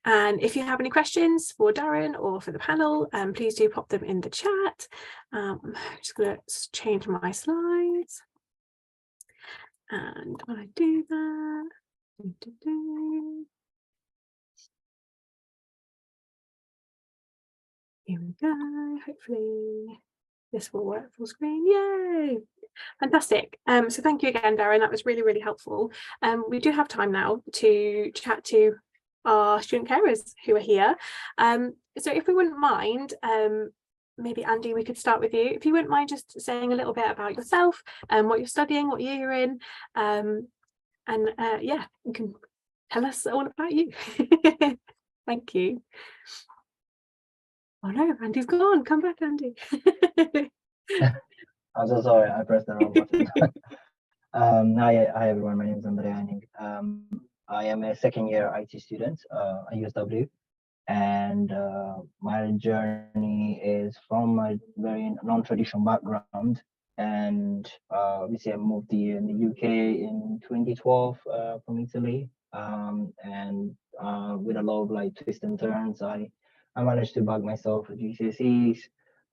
And if you have any questions for Darren or for the panel, please do pop them in the chat. I'm just going to change my slides. And when I do that, here we go. Hopefully this will work full screen. Yay! Fantastic. So thank you again, Darren. That was really helpful. We do have time now to chat to our student carers who are here. So if we wouldn't mind, maybe Andy, we could start with you. If you wouldn't mind just saying a little bit about yourself and what you're studying, what year you're in, and yeah, you can tell us all about you. Thank you. Oh no, Andy's gone. Come back, Andy. I'm so sorry, I pressed the wrong button. Hi everyone, my name is Andre Heining. I am a second year IT student at USW, and my journey is from a very non-traditional background, and obviously I moved here in the UK in 2012 from Italy, and with a lot of like twists and turns, I managed to bag myself at GCSEs,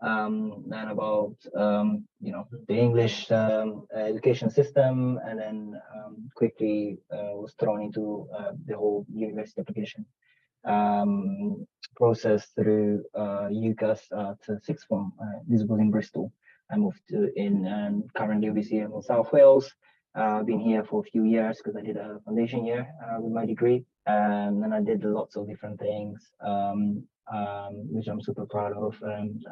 and about the English education system, and then quickly was thrown into the whole university application process through UCAS to sixth form. This was in Bristol. I moved to currently obviously I'm in South Wales. I've been here for a few years because I did a foundation year with my degree, and then I did lots of different things, which I'm super proud of, and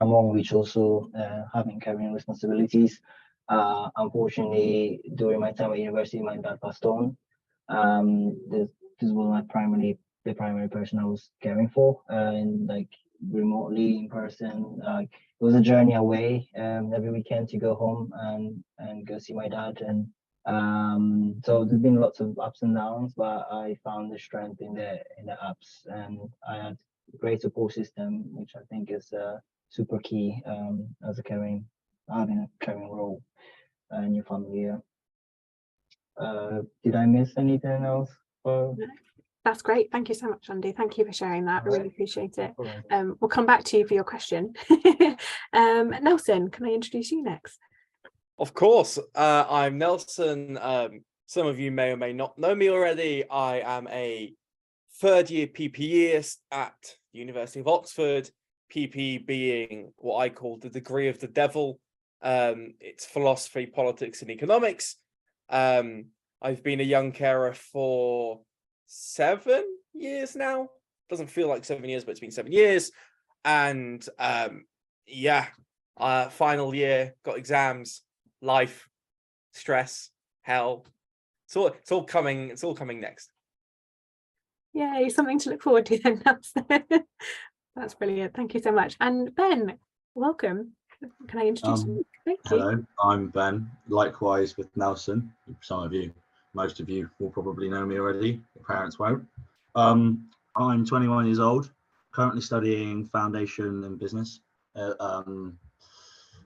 among which also having caring responsibilities. Unfortunately, during my time at university, my dad passed on. This was the primary person I was caring for, and like remotely in person. It was a journey away every weekend to go home and go see my dad, and so there's been lots of ups and downs, but I found the strength in the ups, and I had a great support system, which I think is super key as having a caring role in your family. Did I miss anything else? That's great. Thank you so much, Andy. Thank you for sharing that. I really appreciate it. We'll come back to you for your question. Nelson, can I introduce you next? Of course. I'm Nelson. Some of you may or may not know me already. I am a third year PPEist at the University of Oxford. PP being what I call the degree of the devil. It's philosophy, politics, and economics. I've been a young carer for 7 years now. Doesn't feel like 7 years, but it's been 7 years. And final year, got exams, life, stress, hell. It's all coming next. Yay, something to look forward to then. That's brilliant. Thank you so much. And Ben, welcome. Can I introduce you? Thank you. Hello, I'm Ben. Likewise with Nelson. Some of you most of you will probably know me already. Your parents won't. I'm 21 years old, currently studying foundation in business at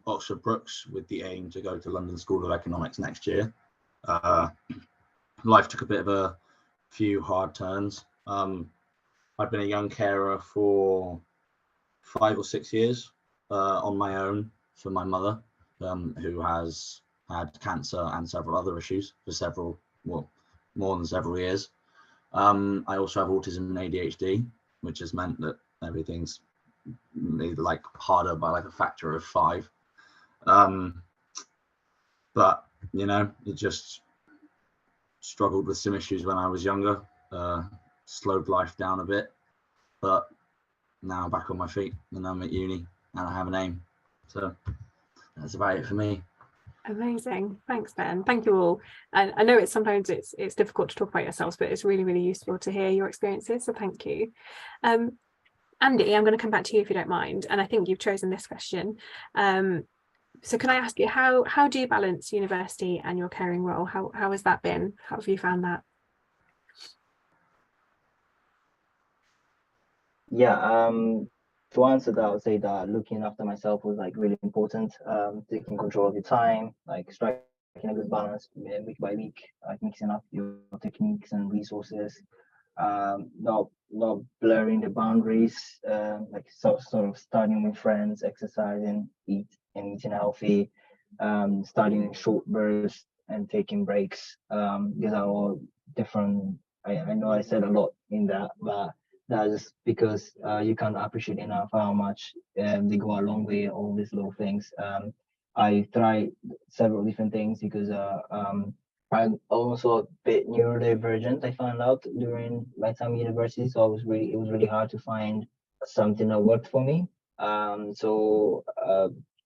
Oxford Brookes, with the aim to go to London School of Economics next year. Life took a bit of a few hard turns. I've been a young carer for 5 or 6 years on my own for my mother, who has had cancer and several other issues for more than several years. I also have autism and ADHD, which has meant that everything's like harder by like a factor of 5. But you know, it just struggled with some issues when I was younger, slowed life down a bit, but now I'm back on my feet and I'm at uni and I have an aim. So that's about it for me. Amazing. Thanks, Ben. Thank you all. And I know it's sometimes it's difficult to talk about yourselves, but it's really, really useful to hear your experiences. So thank you. Andy, I'm going to come back to you if you don't mind. And I think you've chosen this question. So can I ask you, how do you balance university and your caring role? How has that been? How have you found that? Yeah, to answer that, I would say that looking after myself was like really important. Taking control of your time, like striking a good balance week by week, like mixing up your techniques and resources, not blurring the boundaries, like sort of starting with friends, exercising, eating healthy, starting in short bursts and taking breaks. These are all different. I know I said a lot in that, but that's just because you can't appreciate enough how much they go a long way, all these little things. I tried several different things because I'm also a bit neurodivergent. I found out during my time in university, so it was really hard to find something that worked for me.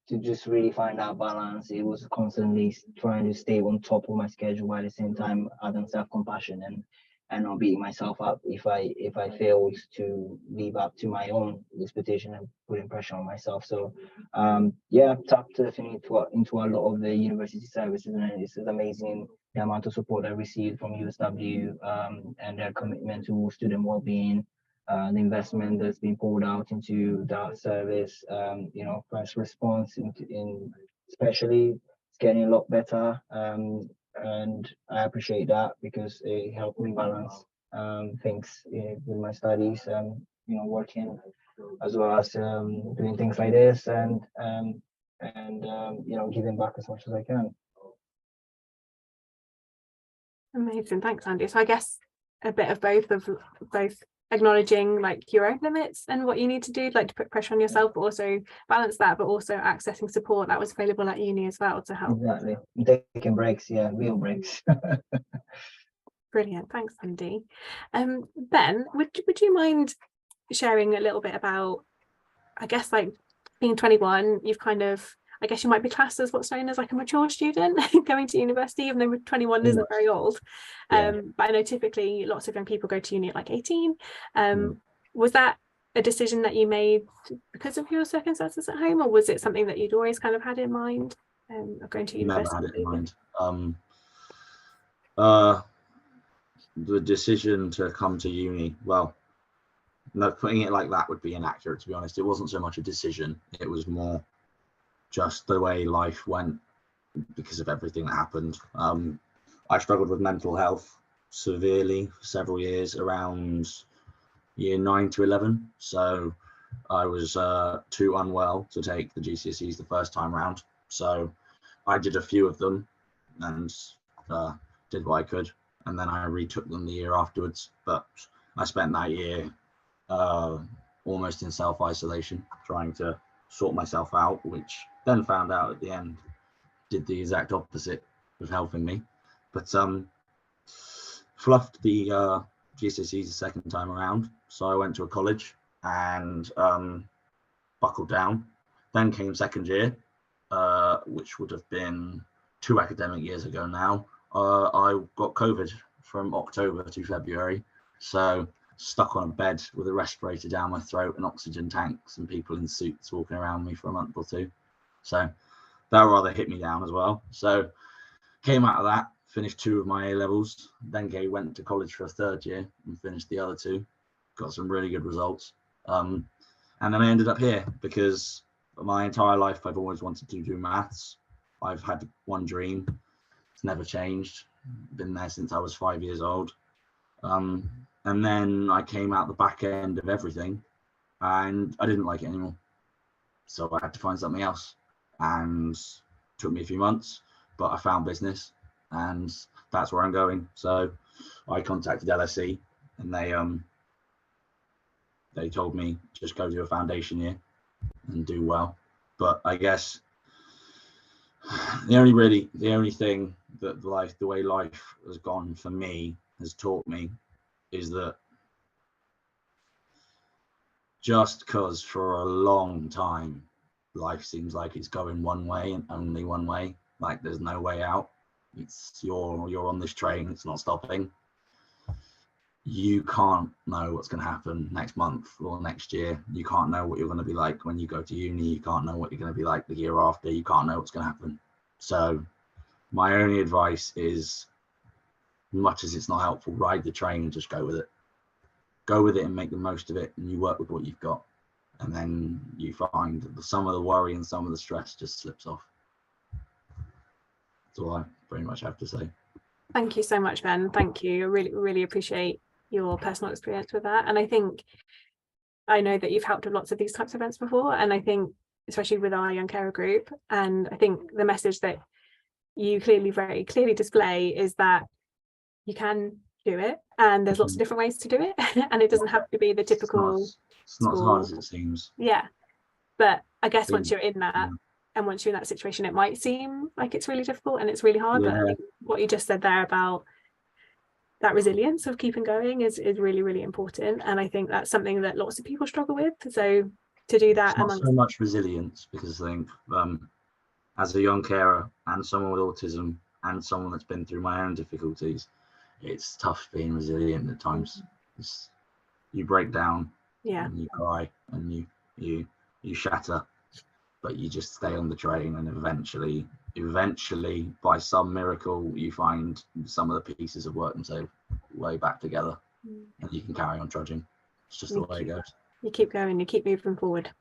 To just really find that balance, it was constantly trying to stay on top of my schedule while at the same time having self-compassion and not beating myself up if I failed to live up to my own expectation and putting pressure on myself. So yeah, tapped definitely into a lot of the university services, and it's amazing the amount of support I received from USW and their commitment to student well-being, the investment that's been poured out into that service. First response in especially it's getting a lot better. And I appreciate that because it helped me balance things with my studies, working as well as doing things like this and giving back as much as I can. Amazing. Thanks, Andy. So I guess a bit of both acknowledging like your own limits and what you need to do, like to put pressure on yourself, but also balance that, but also accessing support that was available at uni as well to help. Exactly. Taking breaks, yeah, real breaks. Brilliant. Thanks, Andy. Ben, would you mind sharing a little bit about, I guess, like being 21, you've kind of, I guess you might be classed as what's known as like a mature student going to university, even though 21 isn't very old. But I know typically lots of young people go to uni at like 18. Was that a decision that you made because of your circumstances at home, or was it something that you'd always kind of had in mind going to university? Never had it in mind. The decision to come to uni, well, no, putting it like that would be inaccurate, to be honest. It wasn't so much a decision, it was more just the way life went because of everything that happened. I struggled with mental health severely for several years around year 9 to 11. So I was too unwell to take the GCSEs the first time round. So I did a few of them and did what I could. And then I retook them the year afterwards. But I spent that year almost in self-isolation, trying to sort myself out, which then found out at the end did the exact opposite of helping me. But fluffed the GCSEs the second time around. So I went to a college and buckled down. Then came second year, which would have been 2 academic years ago now. I got COVID from October to February. So stuck on a bed with a respirator down my throat and oxygen tanks and people in suits walking around me for a month or two. So that rather hit me down as well. So came out of that, finished 2 of my A levels, then went to college for a 3rd year and finished the other 2. Got some really good results. And then I ended up here because my entire life I've always wanted to do maths. I've had one dream. It's never changed. Been there since I was 5 years old. And then I came out the back end of everything and I didn't like it anymore. So I had to find something else. And it took me a few months, but I found business and that's where I'm going. So I contacted LSE and they told me just go do a foundation year and do well. But I guess the only thing that the way life has gone for me has taught me is that just because for a long time life seems like it's going one way and only one way, like there's no way out, it's you're on this train, it's not stopping, you can't know what's going to happen next month or next year. You can't know what you're going to be like when you go to uni. You can't know what you're going to be like the year after. You can't know what's going to happen. So my only advice is, much as it's not helpful, ride the train and just go with it. Go with it and make the most of it, and you work with what you've got. And then you find that some of the worry and some of the stress just slips off. That's all I pretty much have to say. Thank you so much, Ben. Thank you. I really, really appreciate your personal experience with that. And I know that you've helped with lots of these types of events before, and I think especially with our Young Carer group, and I think the message that you very clearly display is that you can do it, and there's lots of different ways to do it, and it doesn't have to be the typical it's not as hard as it seems. Yeah, but I guess once you're in that, and once you're in that situation, it might seem like it's really difficult and it's really hard. But I think what you just said there about that resilience of keeping going is really, really important, and I think that's something that lots of people struggle with. So to do that, it's not so much resilience, because I think as a young carer and someone with autism and someone that's been through my own difficulties, it's tough being resilient at times. You break down, and you cry, and you shatter, but you just stay on the train, and eventually by some miracle you find some of the pieces have worked themselves way back together, and you can carry on trudging. It's just the way it goes. You keep going, you keep moving forward.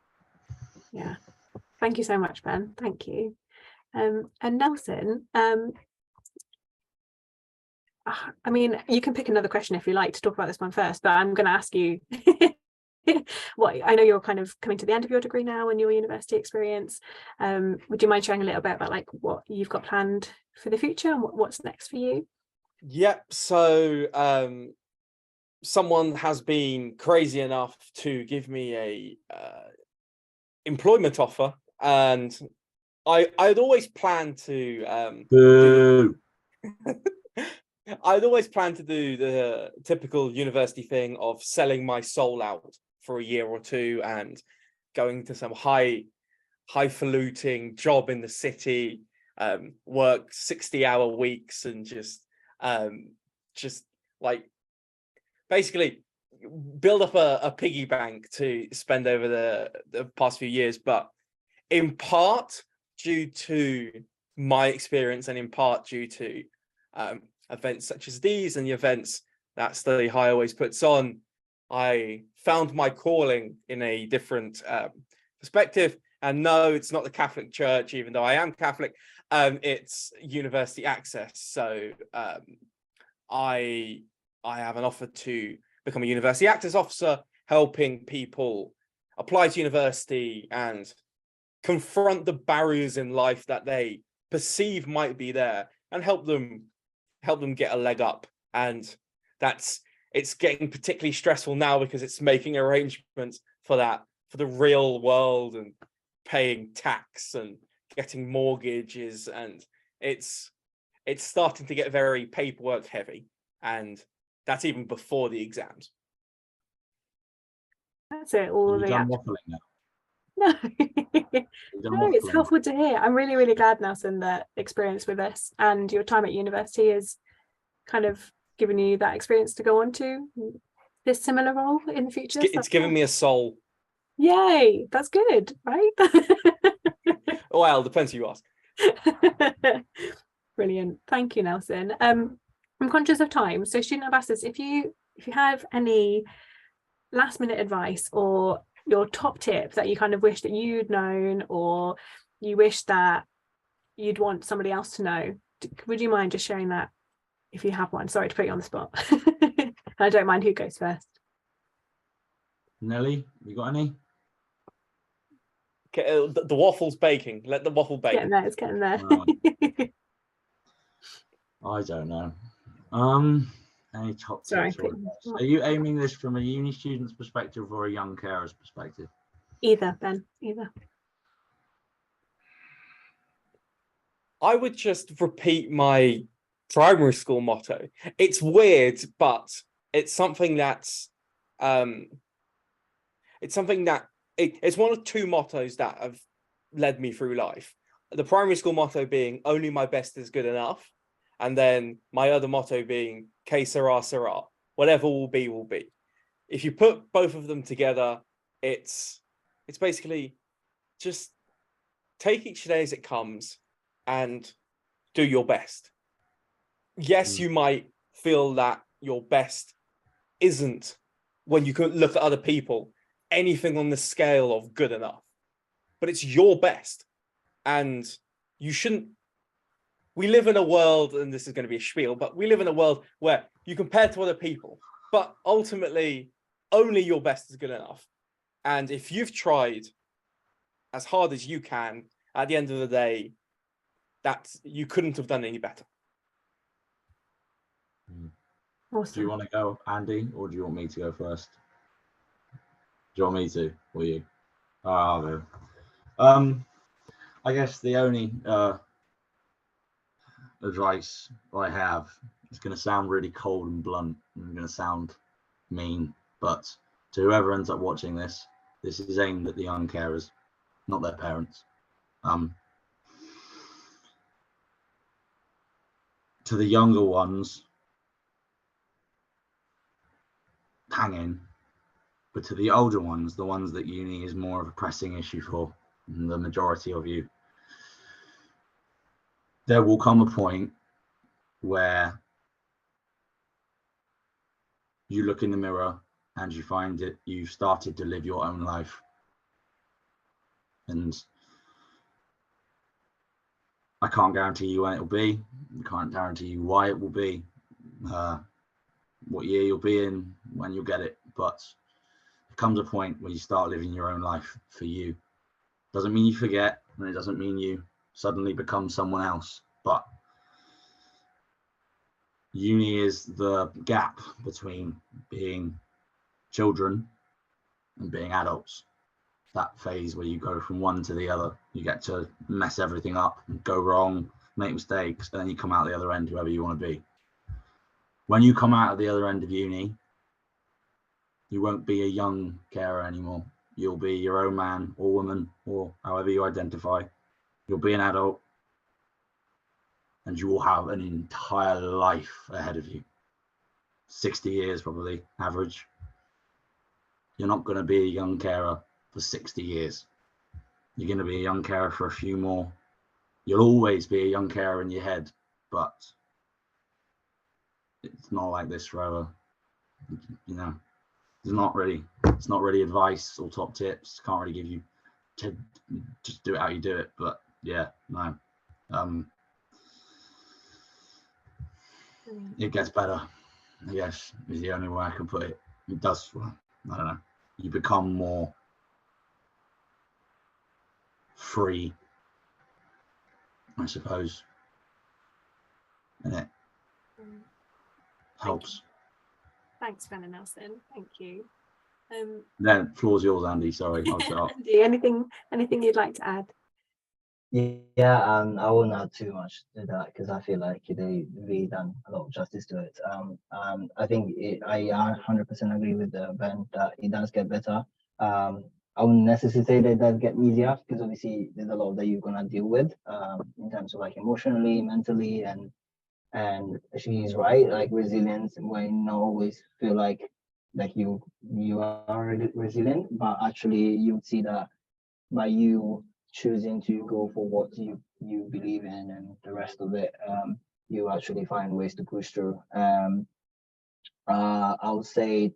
Yeah, thank you so much, Ben. Thank you. And Nelson, I mean, you can pick another question if you like to talk about this one first, but I'm going to ask you what I know you're kind of coming to the end of your degree now and your university experience. Would you mind sharing a little bit about like what you've got planned for the future and what's next for you? Yep. So someone has been crazy enough to give me a employment offer, and I'd always planned to I'd always planned to do the typical university thing of selling my soul out for a year or two and going to some highfalutin job in the city, work 60-hour weeks, and just like basically build up a piggy bank to spend over the past few years. But in part due to my experience, and in part due to events such as these and the events that Study High always puts on, I found my calling in a different perspective. And no, it's not the Catholic Church, even though I am Catholic. It's university access. So I have an offer to become a university access officer, helping people apply to university and confront the barriers in life that they perceive might be there, and help them get a leg up. And it's getting particularly stressful now because it's making arrangements for the real world and paying tax and getting mortgages, and it's starting to get very paperwork heavy, and that's even before the exams. That's it. All the done waffling now? No, no, it's helpful to hear. I'm really, really glad, Nelson, that experience with us and your time at university is kind of giving you that experience to go on to this similar role in the future. It's given me a soul. Yay, that's good, right? Well, depends who you ask. Brilliant. Thank you, Nelson. I'm conscious of time, so student ambassadors, if you have any last minute advice or your top tip that you kind of wish that you'd known, or you wish that you'd want somebody else to know, would you mind just sharing that if you have one? Sorry to put you on the spot. I don't mind who goes first. Nelly, you got any? Okay, the waffle's baking. Let the waffle bake. Getting there, it's getting there. I don't know. Any top Sorry, tips? Are you aiming this from a uni student's perspective or a young carer's perspective? Either, Ben, either. I would just repeat my primary school motto. It's weird, but it's something that's it's one of two mottos that have led me through life. The primary school motto being only my best is good enough, and then my other motto being que sera, sera. Whatever will be, will be. If you put both of them together, it's basically just take each day as it comes and do your best. Yes, you might feel that your best isn't, when you can look at other people, anything on the scale of good enough, but it's your best. And you shouldn't, we live in a world, and this is going to be a spiel, but we live in a world where you compare to other people, but ultimately only your best is good enough. And if you've tried as hard as you can, at the end of the day, that you couldn't have done any better. Awesome. Do you want to go, Andy, or do you want me to go first? Do you want me to, or you? I'll go. I guess the only advice I have is going to sound really cold and blunt. I'm going to sound mean, but to whoever ends up watching this, this is aimed at the young carers, not their parents. To the younger ones, hang in, but to the older ones, the ones that uni is more of a pressing issue for, the majority of you, there will come a point where you look in the mirror and you find that you've started to live your own life. And I can't guarantee you when it will be. I can't guarantee you why it will be, what year you'll be in, when you'll get it. But there comes a point where you start living your own life for you. Doesn't mean you forget, and it doesn't mean you suddenly become someone else. But uni is the gap between being children and being adults. That phase where you go from one to the other. You get to mess everything up, go wrong, make mistakes, and then you come out the other end, whoever you want to be. When you come out at the other end of uni, you won't be a young carer anymore. You'll be your own man or woman, or however you identify. You'll be an adult, and you will have an entire life ahead of you. 60 years probably, average. You're not going to be a young carer for 60 years. You're going to be a young carer for a few more. You'll always be a young carer in your head, but it's not like this forever. You know, it's not really advice or top tips. Can't really give you to just do it how you do it. But yeah, no. It gets better, I guess, is the only way I can put it. It does, well, I don't know. You become more free, I suppose, and it helps. Thanks, Ben and Nelson. Thank you. Then floor's yours, Andy. Sorry, I'll shut up. Andy, anything you'd like to add? Yeah, I won't add too much to that because I feel like they really done a lot of justice to it. I think I 100% agree with Ben that it does get better. I wouldn't necessarily say that it does get easier because obviously there's a lot that you're gonna deal with in terms of like emotionally, mentally, and she's right, like resilience might not always feel like you are resilient, but actually you'd see that by you choosing to go for what you you believe in, and the rest of it, you actually find ways to push through. I would say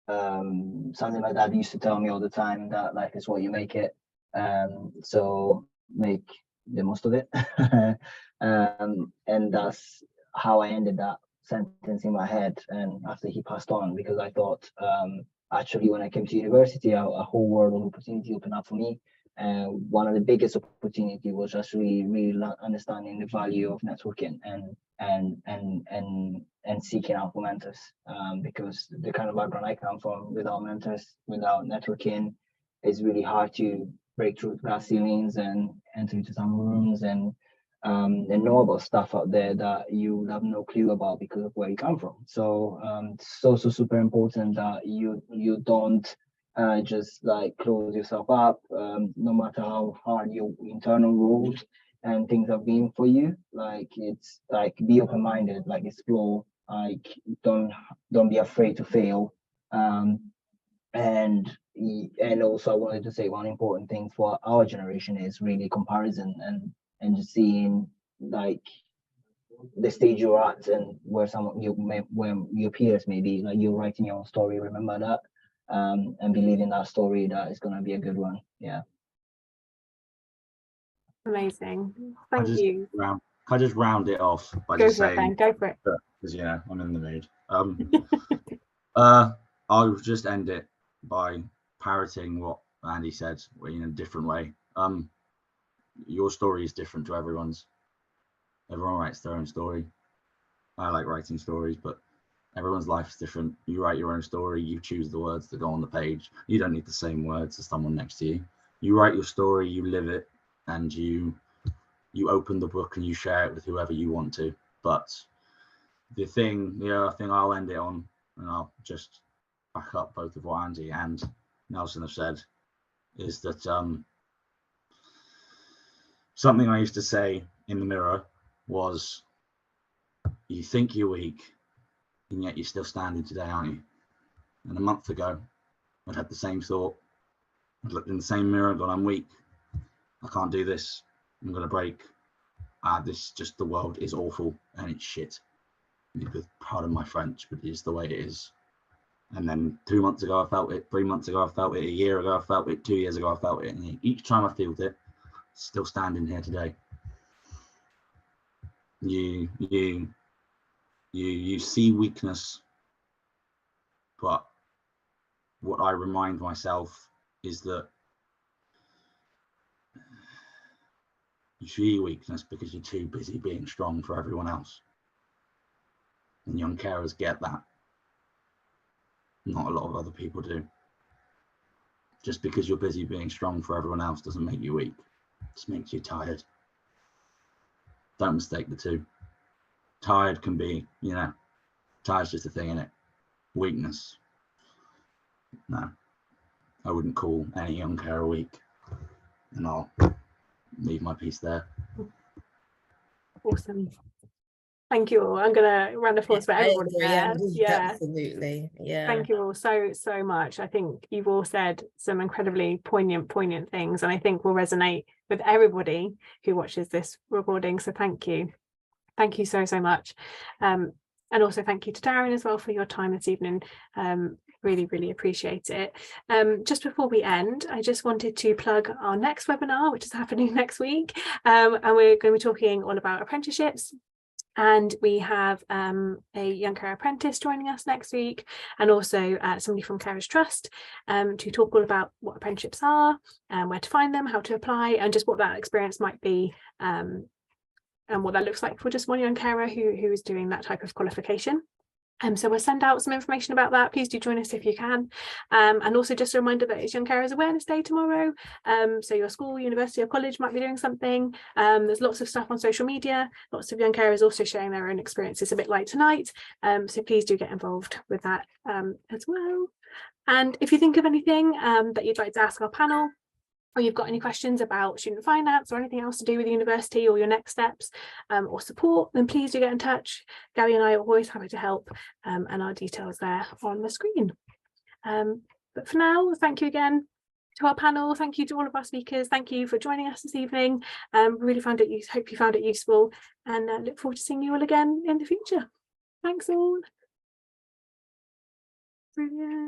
something like that used to tell me all the time, that life is what you make it. So make the most of it. And that's how I ended that sentence in my head, and after he passed on, because I thought actually when I came to university, a whole world of opportunity opened up for me. And one of the biggest opportunity was actually really understanding the value of networking and seeking out for mentors, because the kind of background I come from, without mentors, without networking, it's really hard to break through glass ceilings and enter into some rooms and know about stuff out there that you have no clue about because of where you come from. So it's also super important that you don't just like close yourself up, no matter how hard your internal road and things have been for you. Like, it's like, be open-minded, like explore, like don't be afraid to fail. And also I wanted to say one important thing for our generation is really comparison and just seeing like the stage you're at and where where your peers may be. Like, you're writing your own story, remember that, and believe in that story, that is going to be a good one. Yeah. Amazing. Thank you. Can I just round it off by Go just for it, Ben. saying, Go for it. because yeah, I'm in the mood. I'll just end it by parroting what Andy said in a different way. Your story is different to everyone's. Everyone writes their own story. I like writing stories, but everyone's life is different. You write your own story, you choose the words that go on the page. You don't need the same words as someone next to you. You write your story, you live it, and you open the book and you share it with whoever you want to. But the thing I'll end it on, and I'll just back up both of what Andy and Nelson have said, is that something I used to say in the mirror was, you think you're weak, and yet you're still standing today, aren't you? And a month ago, I'd had the same thought. I'd looked in the same mirror and gone, I'm weak. I can't do this. I'm going to break. The world is awful and it's shit. Pardon my French, but it is the way it is. And then 2 months ago, I felt it. 3 months ago, I felt it. A year ago, I felt it. 2 years ago, I felt it. And each time I felt it, still standing here today. You see weakness, but what I remind myself is that you see weakness because you're too busy being strong for everyone else. And young carers get that. Not a lot of other people do. Just because you're busy being strong for everyone else doesn't make you weak. It just makes you tired. Don't mistake the two. Tired can be, tired's just a thing, innit? Weakness. No. I wouldn't call any young carer weak. And I'll leave my piece there. Awesome. Thank you all. I'm going to round of applause for everyone there. Yeah, absolutely. Yeah. Thank you all so much. I think you've all said some incredibly poignant things, and I think will resonate with everybody who watches this recording. So thank you. Thank you so much. And also thank you to Darren as well for your time this evening. Really appreciate it. Just before we end, I just wanted to plug our next webinar, which is happening next week. And we're going to be talking all about apprenticeships. And we have a young carer apprentice joining us next week, and also somebody from Carers Trust to talk all about what apprenticeships are, and where to find them, how to apply, and just what that experience might be, and what that looks like for just one young carer who is doing that type of qualification. So we'll send out some information about that. Please do join us if you can. And also just a reminder that it's Young Carers Awareness Day tomorrow. So your school, university or college might be doing something. There's lots of stuff on social media. Lots of young carers also sharing their own experiences, a bit like tonight. So please do get involved with that as well. And if you think of anything that you'd like to ask our panel, or you've got any questions about student finance or anything else to do with the university or your next steps or support, then please do get in touch. Gabby and I are always happy to help, and our details there on the screen. But for now, thank you again. to our panel, thank you to all of our speakers. Thank you for joining us this evening. Really hope you found it useful, and look forward to seeing you all again in the future. Thanks all. Brilliant.